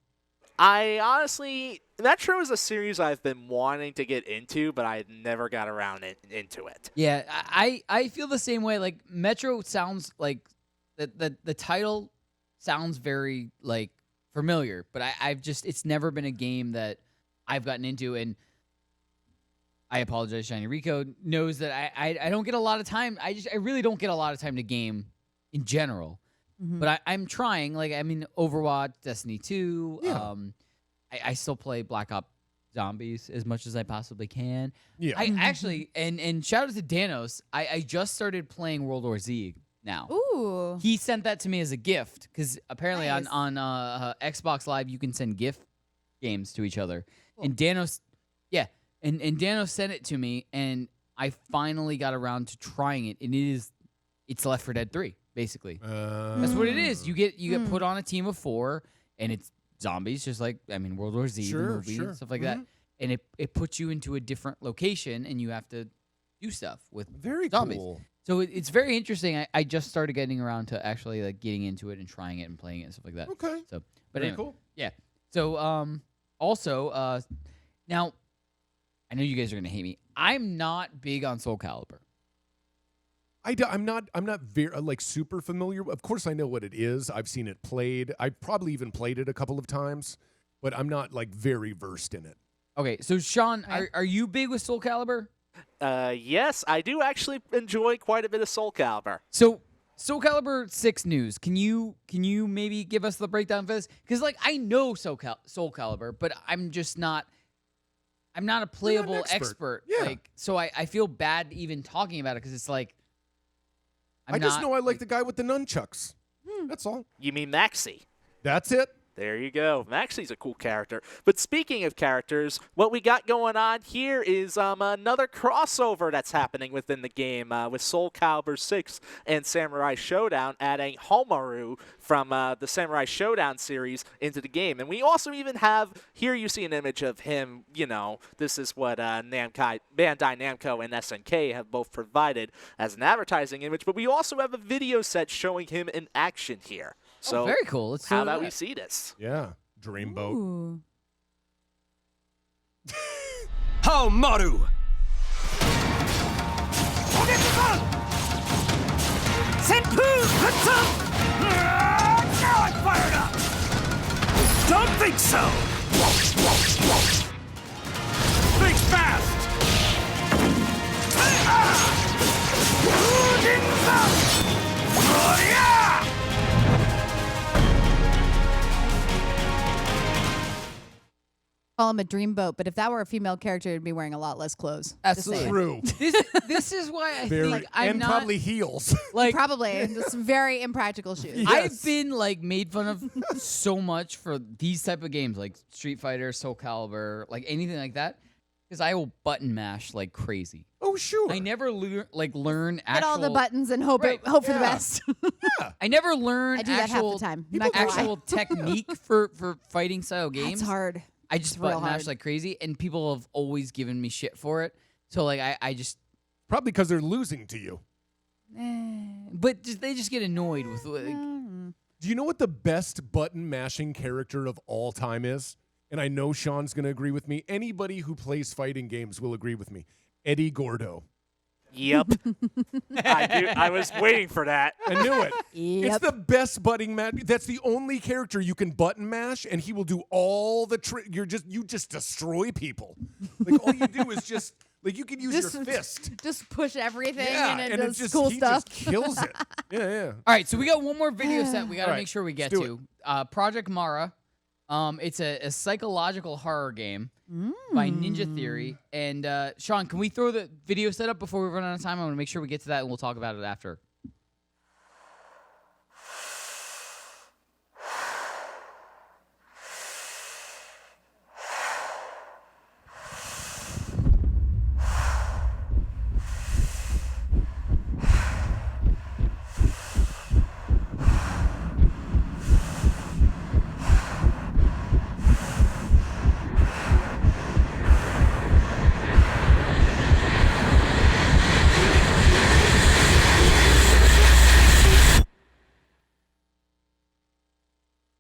S12: I honestly, Metro is a series I've been wanting to get into, but I never got around into it.
S5: Yeah, I feel the same way. Like Metro sounds like the title sounds very like familiar, but I've just it's never been a game that I've gotten into, and I apologize. Shiny Rico knows that I don't get a lot of time. I really don't get a lot of time to game in general. But I'm trying. Like, I mean, Overwatch, Destiny 2.
S4: Yeah.
S5: I still play Black Ops Zombies as much as I possibly can.
S4: Yeah.
S5: I actually, and shout out to Danos, I just started playing World War Z now.
S6: Ooh.
S5: He sent that to me as a gift because apparently
S6: Nice.
S5: on Xbox Live you can send gift games to each other. Cool. And Danos, and Danos sent it to me, and I finally got around to trying it, and it's Left 4 Dead 3. Basically, that's what it is. You get put on a team of 4, and it's zombies, just like World War Z, the movie, and stuff like that. And it puts you into a different location, and you have to do stuff with zombies.
S4: Cool.
S5: So it's very interesting. I just started getting around to actually like getting into it and trying it and playing it and stuff like that.
S4: Okay.
S5: So, but
S4: Very
S5: anyway,
S4: cool.
S5: yeah. So also now, I know you guys are gonna hate me. I'm not big on Soul Calibur.
S4: I'm not very like super familiar. Of course, I know what it is. I've seen it played. I've probably even played it a couple of times, but I'm not like very versed in it.
S5: Okay, so Sean, are you big with Soul Calibur?
S12: Yes, I do actually enjoy quite a bit of Soul Calibur.
S5: So Soul Calibur 6 news. Can you maybe give us the breakdown for this? Because like I know Soul Calibur, but I'm not a playable expert.
S4: Yeah.
S5: Like, so I feel bad even talking about it because it's like
S4: I just know I like the guy with the nunchucks. That's all.
S12: You mean Maxi?
S4: That's it.
S12: There you go. Maxi's a cool character. But speaking of characters, what we got going on here is another crossover that's happening within the game with Soul Calibur 6 and Samurai Showdown, adding Homaru from the Samurai Showdown series into the game. And we also even have, here you see an image of him, you know, this is what Bandai Namco and SNK have both provided as an advertising image, but we also have a video set showing him in action here. So
S5: very cool. Let's
S12: how about we see this?
S4: Yeah, Dreamboat.
S1: Homaru! Senpu! Now I'm fired up! Don't think so! Think fast!
S6: Call him a dreamboat, but if that were a female character, it'd be wearing a lot less clothes.
S5: Absolutely.
S4: True.
S5: This is why I
S4: Very,
S5: think I'm
S4: and
S5: not
S4: probably heels.
S5: like
S6: Probably and some very impractical shoes.
S4: Yes.
S5: I've been like made fun of so much for these type of games like Street Fighter, Soul Calibur, like anything like that, because I will button mash like crazy.
S4: Oh sure.
S5: I never learn
S6: Get all the buttons and hope
S5: Right.
S6: hope for the best.
S5: I never learn
S6: I do that half
S5: actual
S6: the time. I'm not gonna lie.
S5: actual technique for fighting style games.
S6: It's hard.
S5: I just
S6: It's real
S5: button mash
S6: hard.
S5: like crazy, and people have always given me shit for it. So like I just
S4: Probably because they're losing to you.
S5: but they just get annoyed with like,
S4: Do you know what the best button mashing character of all time is? And I know Sean's going to agree with me. Anybody who plays fighting games will agree with me. Eddie Gordo.
S12: Yep. I was waiting for that.
S4: I knew it.
S6: Yep.
S4: It's the best button mash. That's the only character you can button mash, and he will do all the you just destroy people. Like all you do is just like you can use your fist.
S6: Just push everything
S4: Yeah,
S6: and it
S4: and
S6: does
S4: just
S6: cool
S4: he
S6: stuff.
S4: just kills it. Yeah.
S5: All right, so we got one more video set we got to
S4: All right,
S5: make sure we get
S4: let's do
S5: to. Project Mara. It's a psychological horror game by Ninja Theory. And Sean, can we throw the video set up before we run out of time? I want to make sure we get to that, and we'll talk about it after.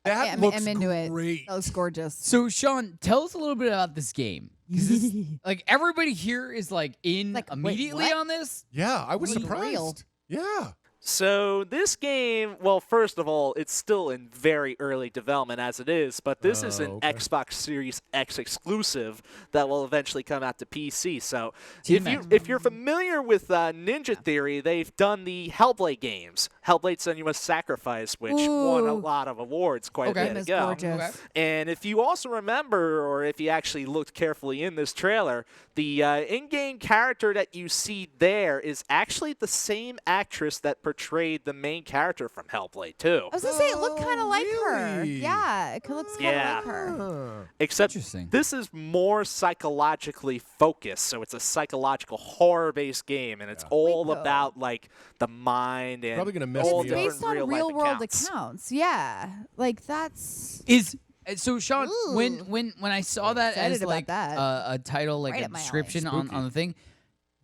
S4: That
S6: I'm
S4: looks
S6: into
S4: great.
S6: it. That looks gorgeous.
S5: So, Sean, tell us a little bit about this game. 'Cause this, like, everybody here is, like, in
S6: Like, wait,
S5: immediately
S6: what?
S5: on this.
S4: Yeah, I was
S6: Real.
S4: surprised. Yeah.
S12: So this game, well, first of all, it's still in very early development as it is, but this is an
S4: okay.
S12: Xbox Series X exclusive that will eventually come out to PC. So
S5: Team
S12: if you're familiar with Ninja Theory, they've done the Hellblade games, Hellblade: Senua's Sacrifice, which won a
S6: Ooh.
S12: lot of awards quite a
S5: Okay.
S12: bit
S6: That is
S12: ago.
S6: gorgeous.
S5: Okay.
S12: And if you also remember, or if you actually looked carefully in this trailer, the in-game character that you see there is actually the same actress that portrayed the main character from Hellblade 2.
S6: I was gonna say it looked kind of like her.
S4: really?
S6: Yeah, it looks kind of
S12: Yeah.
S6: like her.
S12: Except
S5: Interesting.
S12: this is more psychologically focused, so it's a psychological horror-based game, and it's all
S6: Wait, though.
S12: about like the mind and
S4: Probably gonna mess
S12: all
S4: me
S6: It's
S4: up.
S6: based on
S12: different
S6: real world
S12: accounts.
S6: accounts. Yeah, like that's.
S5: So, Sean,
S6: Ooh.
S5: when I saw that
S6: Excited
S5: as
S6: about
S5: like
S6: that.
S5: a title, like
S6: Right
S5: a
S6: up my alley.
S5: description on the thing,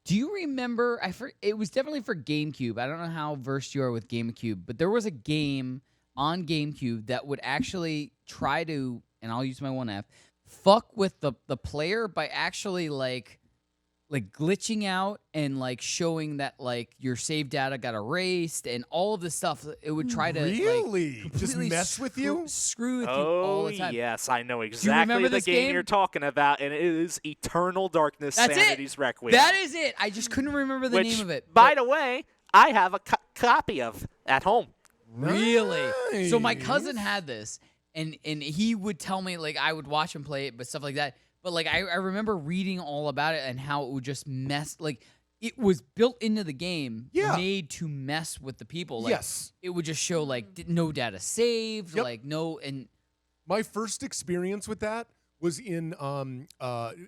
S5: do you remember? It was definitely for GameCube. I don't know how versed you are with GameCube, but there was a game on GameCube that would actually try to, and I'll use my 1F, fuck with the player by actually like glitching out and like showing that like your save data got erased and all of this stuff. It would try to
S4: Really?
S5: like,
S4: Just
S5: completely
S4: mess with you?
S5: screw with you all
S12: Oh
S5: the time.
S12: yes, I know
S5: remember
S12: exactly the
S5: this
S12: game
S5: game?
S12: you're talking about, and it is Eternal Darkness:
S5: That's
S12: Sanity's
S5: it.
S12: Requiem.
S5: That is it. I just couldn't remember the
S12: Which,
S5: name of it.
S12: by
S5: but-
S12: the way, I have a copy of at home.
S5: Really? So my cousin had this, and he would tell me, like, I would watch him play it, but stuff like that. But, like, I remember reading all about it and how it would just mess, like, it was built into the game, made to mess with the people. Like, it would just show, like, no data saved, like, no, and...
S4: My first experience with that was in,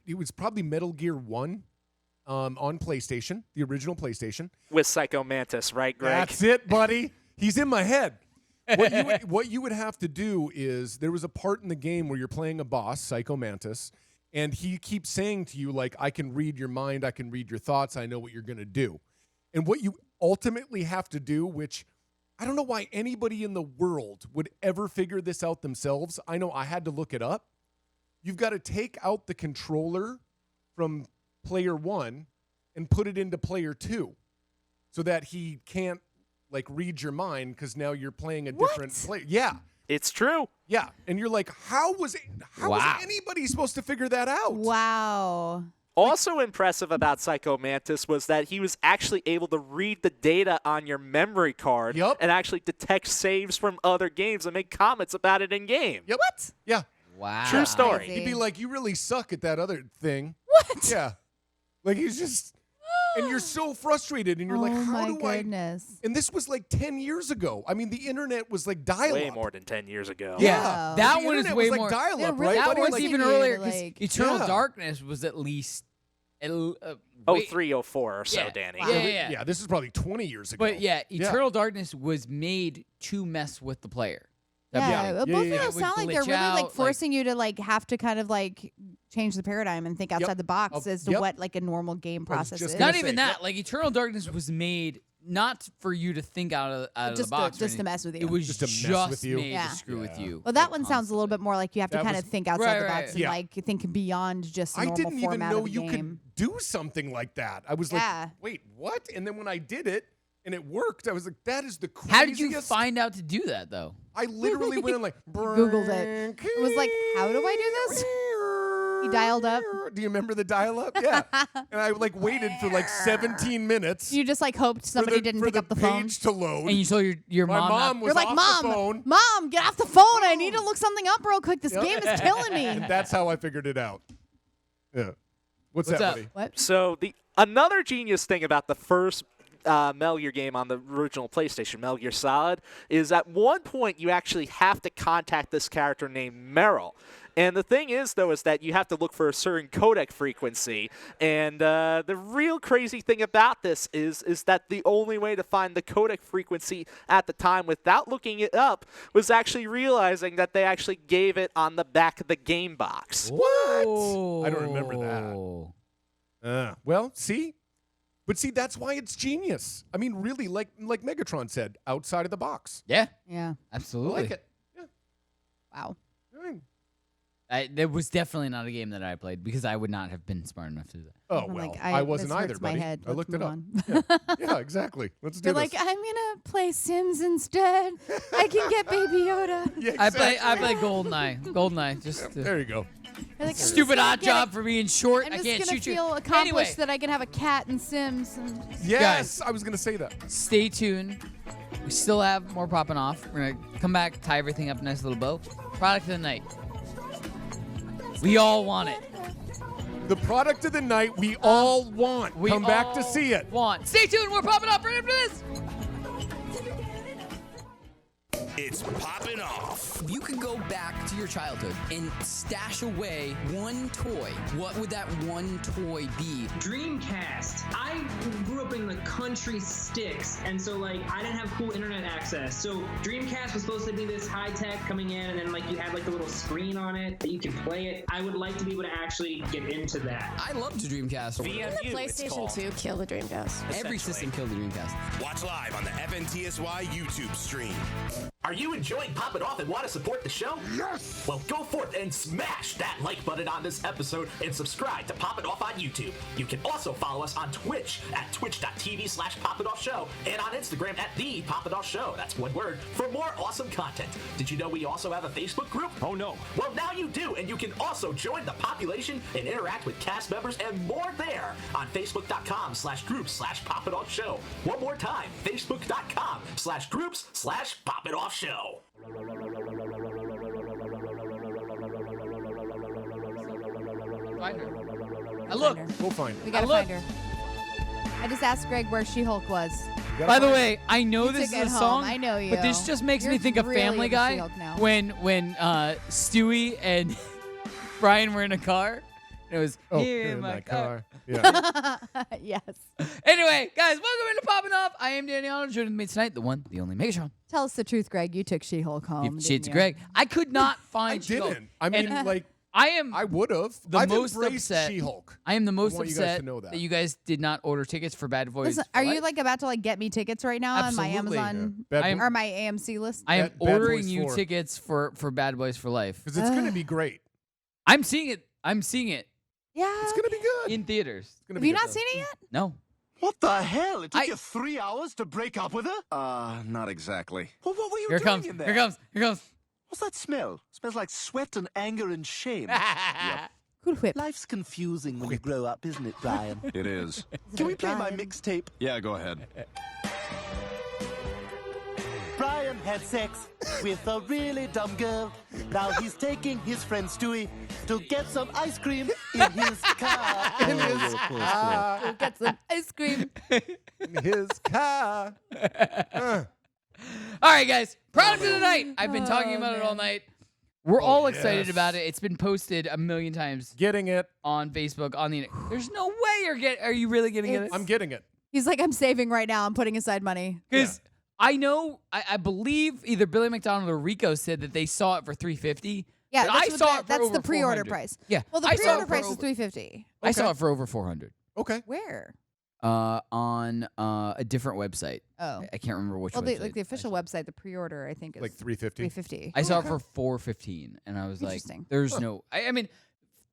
S4: it was probably Metal Gear 1 on PlayStation, the original PlayStation.
S12: With Psycho Mantis, right, Greg?
S4: That's it, buddy. He's in my head. What you would have to do is, there was a part in the game where you're playing a boss, Psycho Mantis, and he keeps saying to you, like, I can read your mind, I can read your thoughts, I know what you're going to do. And what you ultimately have to do, which I don't know why anybody in the world would ever figure this out themselves. I know I had to look it up. You've got to take out the controller from player 1 and put it into player 2 so that he can't, like, read your mind because now you're playing a different player. Yeah.
S12: It's true.
S4: Yeah. And you're like, how was anybody supposed to figure that out?
S6: Wow.
S12: Also impressive about Psycho Mantis was that he was actually able to read the data on your memory card and actually detect saves from other games and make comments about it in game.
S4: Yep. What? Yeah.
S5: Wow.
S12: True story.
S4: He'd be like, you really suck at that other thing.
S6: What?
S4: Yeah. Like, he's just... And you're so frustrated, and you're like, how do I... And this was like 10 years ago. I mean, the internet was like dial-up.
S12: Way more than 10 years ago.
S5: Yeah. That one is way
S4: was
S5: more.
S4: like dial-up, right?
S5: That one's
S4: like,
S5: even earlier, because
S6: like,
S5: Eternal Darkness was at least...
S12: 03, 04 or so, Danny.
S4: Yeah, this is probably 20 years ago.
S5: But yeah, Eternal Darkness was made to mess with the player.
S6: Yeah, both of
S5: It
S6: those
S5: would
S6: sound like they're
S5: glitch
S6: really
S5: out,
S6: like forcing you to like have to kind of like change the paradigm and think outside the box as to what like a normal game process is.
S5: Not even that. Like Eternal Darkness was made not for you to think out of the box.
S6: Just to mess with you.
S5: It was
S4: just to mess with you.
S5: made to screw with you.
S6: Well, that one sounds a little bit more like you have to
S4: That
S6: kind of
S4: was-
S6: think outside the box and
S4: Yeah.
S6: like think beyond just
S4: I
S6: normal
S4: didn't even
S6: format
S4: know
S6: of the
S4: you
S6: game.
S4: could do something like that. I was like,
S6: Yeah.
S4: wait, what? And then when I did it and it worked, I was like, that is the craziest.
S5: How did you find out to do that though?
S4: I literally went and like
S6: Googled it. It was like, how do I do this? He dialed up.
S4: Do you remember the dial-up? Yeah. And I like waited for like 17 minutes.
S6: You just like hoped somebody didn't pick up the phone.
S4: Page to load.
S5: And you saw your
S4: My
S5: mom.
S4: mom was
S6: You're like,
S4: off the phone.
S6: Mom, get off the phone. I need to look something up real quick. This game is killing me.
S4: And that's how I figured it out. Yeah. What's that,
S5: up?
S4: buddy?
S6: What?
S12: So another genius thing about the first Metal Gear game on the original PlayStation, Metal Gear Solid, is at one point you actually have to contact this character named Meryl. And the thing is, though, is that you have to look for a certain codec frequency. And the real crazy thing about this is that the only way to find the codec frequency at the time without looking it up was actually realizing that they actually gave it on the back of the game box.
S4: What? I don't remember that. Well, see? But see, that's why it's genius. I mean, really, like Megatron said, outside of the box.
S5: Yeah.
S6: Yeah.
S5: Absolutely.
S4: I like it. Yeah.
S6: Wow.
S5: There was definitely not a game that I played because I would not have been smart enough to do that.
S4: Oh,
S6: I'm
S4: well,
S6: like,
S4: I wasn't
S6: this
S4: either,
S6: hurts my
S4: buddy.
S6: head.
S4: I looked it
S6: Let's
S4: up.
S6: move on.
S4: Yeah, exactly. Let's do
S6: You're
S4: this.
S6: like, I'm gonna play Sims instead. I can get Baby Yoda.
S4: Yeah,
S5: I
S4: exactly.
S5: play GoldenEye. Just
S4: There you go.
S6: You're like,
S5: stupid odd job for being short.
S6: I'm
S5: I
S6: just
S5: can't
S6: gonna
S5: shoot you.
S6: feel accomplished
S5: Anyway,
S6: that I can have a cat in Sims. And
S4: Yes, I was going to say that.
S5: stay tuned. We still have more popping off. We're gonna come back, tie everything up, nice little bow. Product of the night. We all want it.
S4: The product of the night we all want.
S5: We
S4: Come back to
S5: all
S4: see it.
S5: Want. Stay tuned. We're popping off right after this.
S1: It's Poppin' Off.
S7: If you could go back to your childhood and stash away one toy, what would that one toy be?
S10: Dreamcast. I grew up in the country sticks, and so like I didn't have cool internet access. So Dreamcast was supposed to be this high tech coming in, and then like you had like the little screen on it that you could play it. I would like to be able to actually get into that.
S7: I loved the Dreamcast.
S14: The PlayStation 2 killed the Dreamcast.
S7: Every system killed the Dreamcast.
S1: Watch live on the FNTSY YouTube stream.
S19: Are you enjoying Poppin' Off and want to support the show? Yes! Well, go forth and smash that like button on this episode and subscribe to Poppin' Off on YouTube. You can also follow us on Twitch at twitch.tv/PoppinOffShow and on Instagram at The Poppin' Off Show. That's one word for more awesome content. Did you know we also have a Facebook group? Oh, no. Well, now you do, and you can also join the population and interact with cast members and more there on Facebook.com/groups/PoppinOffShow. One more time, Facebook.com/groups/PoppinOffShow.
S5: Find her. Look.
S4: We'll find her.
S6: We gotta find her. I just asked Greg where She-Hulk was.
S5: By the way, I know
S6: You
S5: this
S6: took
S5: is
S6: it
S5: a
S6: home.
S5: song,
S6: I know you.
S5: but this just makes me
S6: You're
S5: think of
S6: really
S5: Family
S6: into
S5: Guy
S6: She-Hulk now.
S5: when Stewie and Brian were in a car. It was here in my car.
S4: Yeah.
S6: Yes.
S5: Anyway, guys, welcome into Poppin' Off. I am Danny Arnold. Joining me tonight, the one, the only Megatron.
S6: Tell us the truth, Greg. You took She-Hulk home.
S5: Shades of Greg. I could not find She-Hulk.
S4: Didn't. I mean,
S5: And
S4: like,
S5: I
S4: would have.
S5: the
S4: I've
S5: most
S4: embraced
S5: upset.
S4: She-Hulk.
S5: I am the most
S4: want you guys
S5: upset
S4: to know that.
S5: you guys did not order tickets for Bad Boys.
S6: Listen,
S5: for
S6: are you
S5: Life.
S6: like about to like get me tickets right now
S5: Absolutely.
S6: on my Amazon
S4: Yeah. Bad
S6: or my AMC list?
S5: I am
S4: Bad Boys
S5: ordering you
S4: 4.
S5: tickets for Bad Boys for Life.
S4: Because it's going to be great.
S5: I'm seeing it. I'm seeing it
S6: Yeah.
S4: It's going to be good.
S5: in theaters.
S6: Have you not seen it yet?
S5: No.
S20: What the hell? It took you 3 hours to break up with her?
S9: Not exactly.
S20: Well, what were you
S5: Here
S20: doing
S5: comes.
S20: in there?
S5: Here comes. Here comes.
S20: What's that smell? Smells like sweat and anger and shame.
S6: Cool Whip.
S20: Life's confusing when you grow up, isn't it, Brian?
S9: It is.
S20: Can we play my
S6: Brian?
S20: mixtape?
S9: Yeah, go ahead.
S20: Brian had sex with a really dumb girl. Now he's taking his friend Stewie to get some ice cream in his car.
S6: Go get some ice cream.
S4: In his car.
S5: All right, guys. Product of the night. I've been talking about it all night. We're all excited
S4: yes.
S5: about it. It's been posted a million times
S4: Getting it.
S5: on Facebook, on the internet. There's no way Are you really getting it?
S4: I'm getting it.
S6: He's like, I'm saving right now. I'm putting aside money.
S5: Because I know, I believe either Billy McDonald or Rico said that they saw it for $350.
S6: Yeah,
S5: but
S6: that's
S5: I
S6: what
S5: saw it for
S6: that's
S5: over
S6: the pre-order
S5: 400.
S6: price.
S5: Yeah.
S6: Well, the
S5: I saw
S6: pre-order
S5: it for
S6: price is
S5: over-
S6: $350.
S5: I saw it for over 400.
S4: Okay.
S6: Where?
S5: On a different website.
S6: Oh.
S5: I can't remember which
S6: Well,
S5: website.
S6: like the official website, the pre-order, I think is
S4: Like $350.
S6: $350.
S5: I saw it for $415, and I was like,
S6: Interesting.
S5: "There's no." I mean,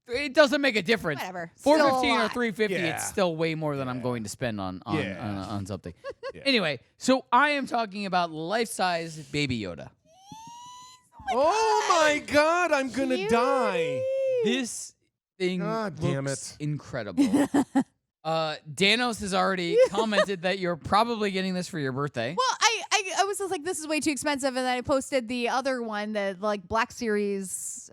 S5: it doesn't make a difference.
S6: Whatever.
S5: $415
S6: Still a
S5: or
S6: lot.
S5: $350,
S4: Yeah.
S5: it's still way more than I'm going to spend on
S4: Yeah.
S5: something.
S4: Yeah.
S5: Anyway, so I am talking about life-size Baby Yoda.
S4: Oh my God, I'm going to die.
S5: This thing
S4: God damn
S5: looks
S4: it.
S5: incredible. Danos has already commented that you're probably getting this for your birthday.
S6: Well, I was just like, this is way too expensive, and then I posted the other one, the like Black Series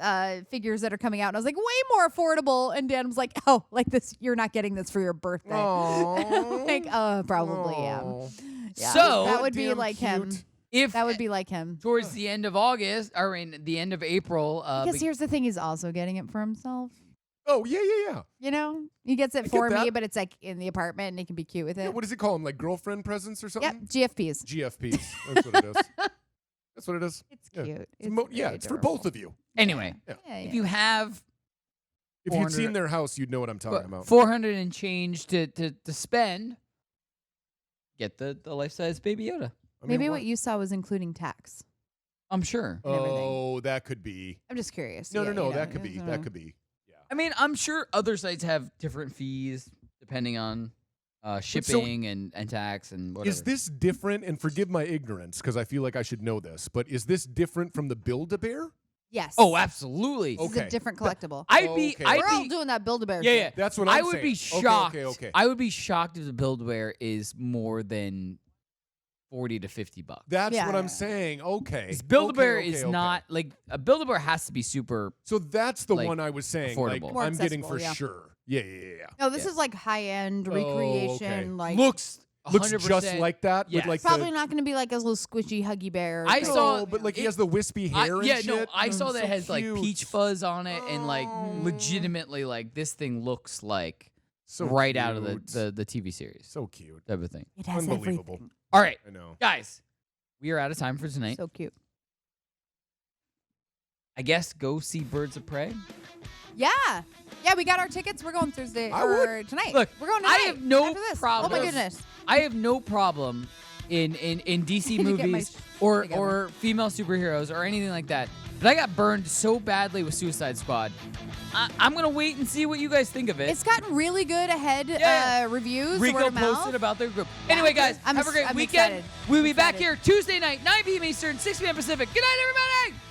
S6: figures that are coming out, and I was like, way more affordable. And Dan was like, oh, like this, you're not getting this for your birthday.
S4: Aww.
S6: Like, probably am. Yeah,
S5: So-
S6: that would be
S4: Damn
S6: like him.
S4: cute.
S5: If
S6: That would be like him.
S5: towards the end of August, or the end of April,
S6: Because here's the thing, he's also getting it for himself.
S4: Oh, yeah.
S6: You know, he gets it
S4: I
S6: for
S4: get
S6: me,
S4: that.
S6: but it's like in the apartment, and he can be cute with it.
S4: Yeah, what does he call them? Like girlfriend presents or something?
S6: Yep, GFPs.
S4: GFPs. That's what it is. That's what it is.
S6: It's cute.
S4: It's it's for both of you.
S5: anyway,
S6: Yeah,
S5: if
S6: yeah.
S5: you have
S4: If you'd
S5: 400
S4: seen their house, you'd know what I'm talking about.
S5: 400 and change to spend, get the life-size Baby Yoda.
S4: I mean,
S6: Maybe what you saw was including tax.
S5: I'm sure.
S6: and everything.
S4: Oh, that could be.
S6: I'm just curious.
S4: No,
S6: Yeah,
S4: no.
S6: you know,
S4: That could be.
S6: I
S4: That
S6: don't
S4: could be.
S5: I mean, I'm sure other sites have different fees depending on shipping and tax and whatever.
S4: Is this different? And forgive my ignorance, because I feel like I should know this. But is this different from the Build-A-Bear?
S6: Yes.
S5: Oh, absolutely.
S6: This is a different collectible.
S5: I'd be.
S4: Okay.
S5: I'd
S6: We're all
S5: be.
S6: doing that Build-A-Bear
S5: Yeah,
S6: shit.
S5: yeah.
S4: That's what I'm
S5: I would
S4: saying.
S5: be
S4: Okay,
S5: shocked.
S4: okay.
S5: I would be shocked if the Build-A-Bear is more than $40 to $50.
S4: That's
S6: Yeah.
S4: what I'm saying. Okay.
S5: Because Build-A-Bear
S4: Okay,
S5: is
S4: okay.
S5: not like a Build-A-Bear has to be super.
S4: So that's the
S5: like,
S4: one I was saying.
S5: affordable.
S4: Like,
S6: More
S4: I'm getting
S6: accessible,
S4: for
S6: yeah.
S4: sure. Yeah.
S6: No, this is like high-end recreation.
S4: okay.
S6: Like
S5: Looks
S4: 100% just like that.
S5: Yes.
S4: With like
S6: probably
S4: the,
S6: not going to be like a little squishy huggy bear.
S5: I
S6: thing.
S5: saw-
S4: Oh, but like he
S5: it-
S4: has the wispy hair and
S5: yeah,
S4: shit.
S5: no, I saw
S4: Oh,
S5: that
S4: so
S5: it has like
S4: cute.
S5: peach fuzz on it, and like legitimately, like this thing looks like
S4: So
S5: right out of
S4: cute.
S5: the TV series
S4: So cute.
S5: type of thing.
S6: It has
S4: Unbelievable.
S6: everything.
S5: All right,
S4: I know.
S5: guys, we are out of time for tonight.
S6: So cute.
S5: I guess go see Birds of Prey.
S6: Yeah. Yeah, we got our tickets. We're going Thursday or tonight.
S5: Look,
S6: we're going
S5: I
S6: tonight.
S5: have no
S6: after this.
S5: problem.
S6: Oh my goodness.
S5: I have no problem in DC
S6: Get my
S5: movies
S6: shit
S5: or
S6: together.
S5: female superheroes or anything like that. But I got burned so badly with Suicide Squad. I'm gonna wait and see what you guys think of it.
S6: It's gotten really good ahead reviews.
S5: Rico
S6: word of mouth.
S5: posted about their group.
S6: Yeah,
S5: Anyway, guys,
S6: I'm
S5: have a great
S6: I'm
S5: weekend.
S6: excited.
S5: We'll be
S6: I'm
S5: back
S6: excited.
S5: here Tuesday night, 9 p.m. Eastern, 6 p.m. Pacific. Good night, everybody.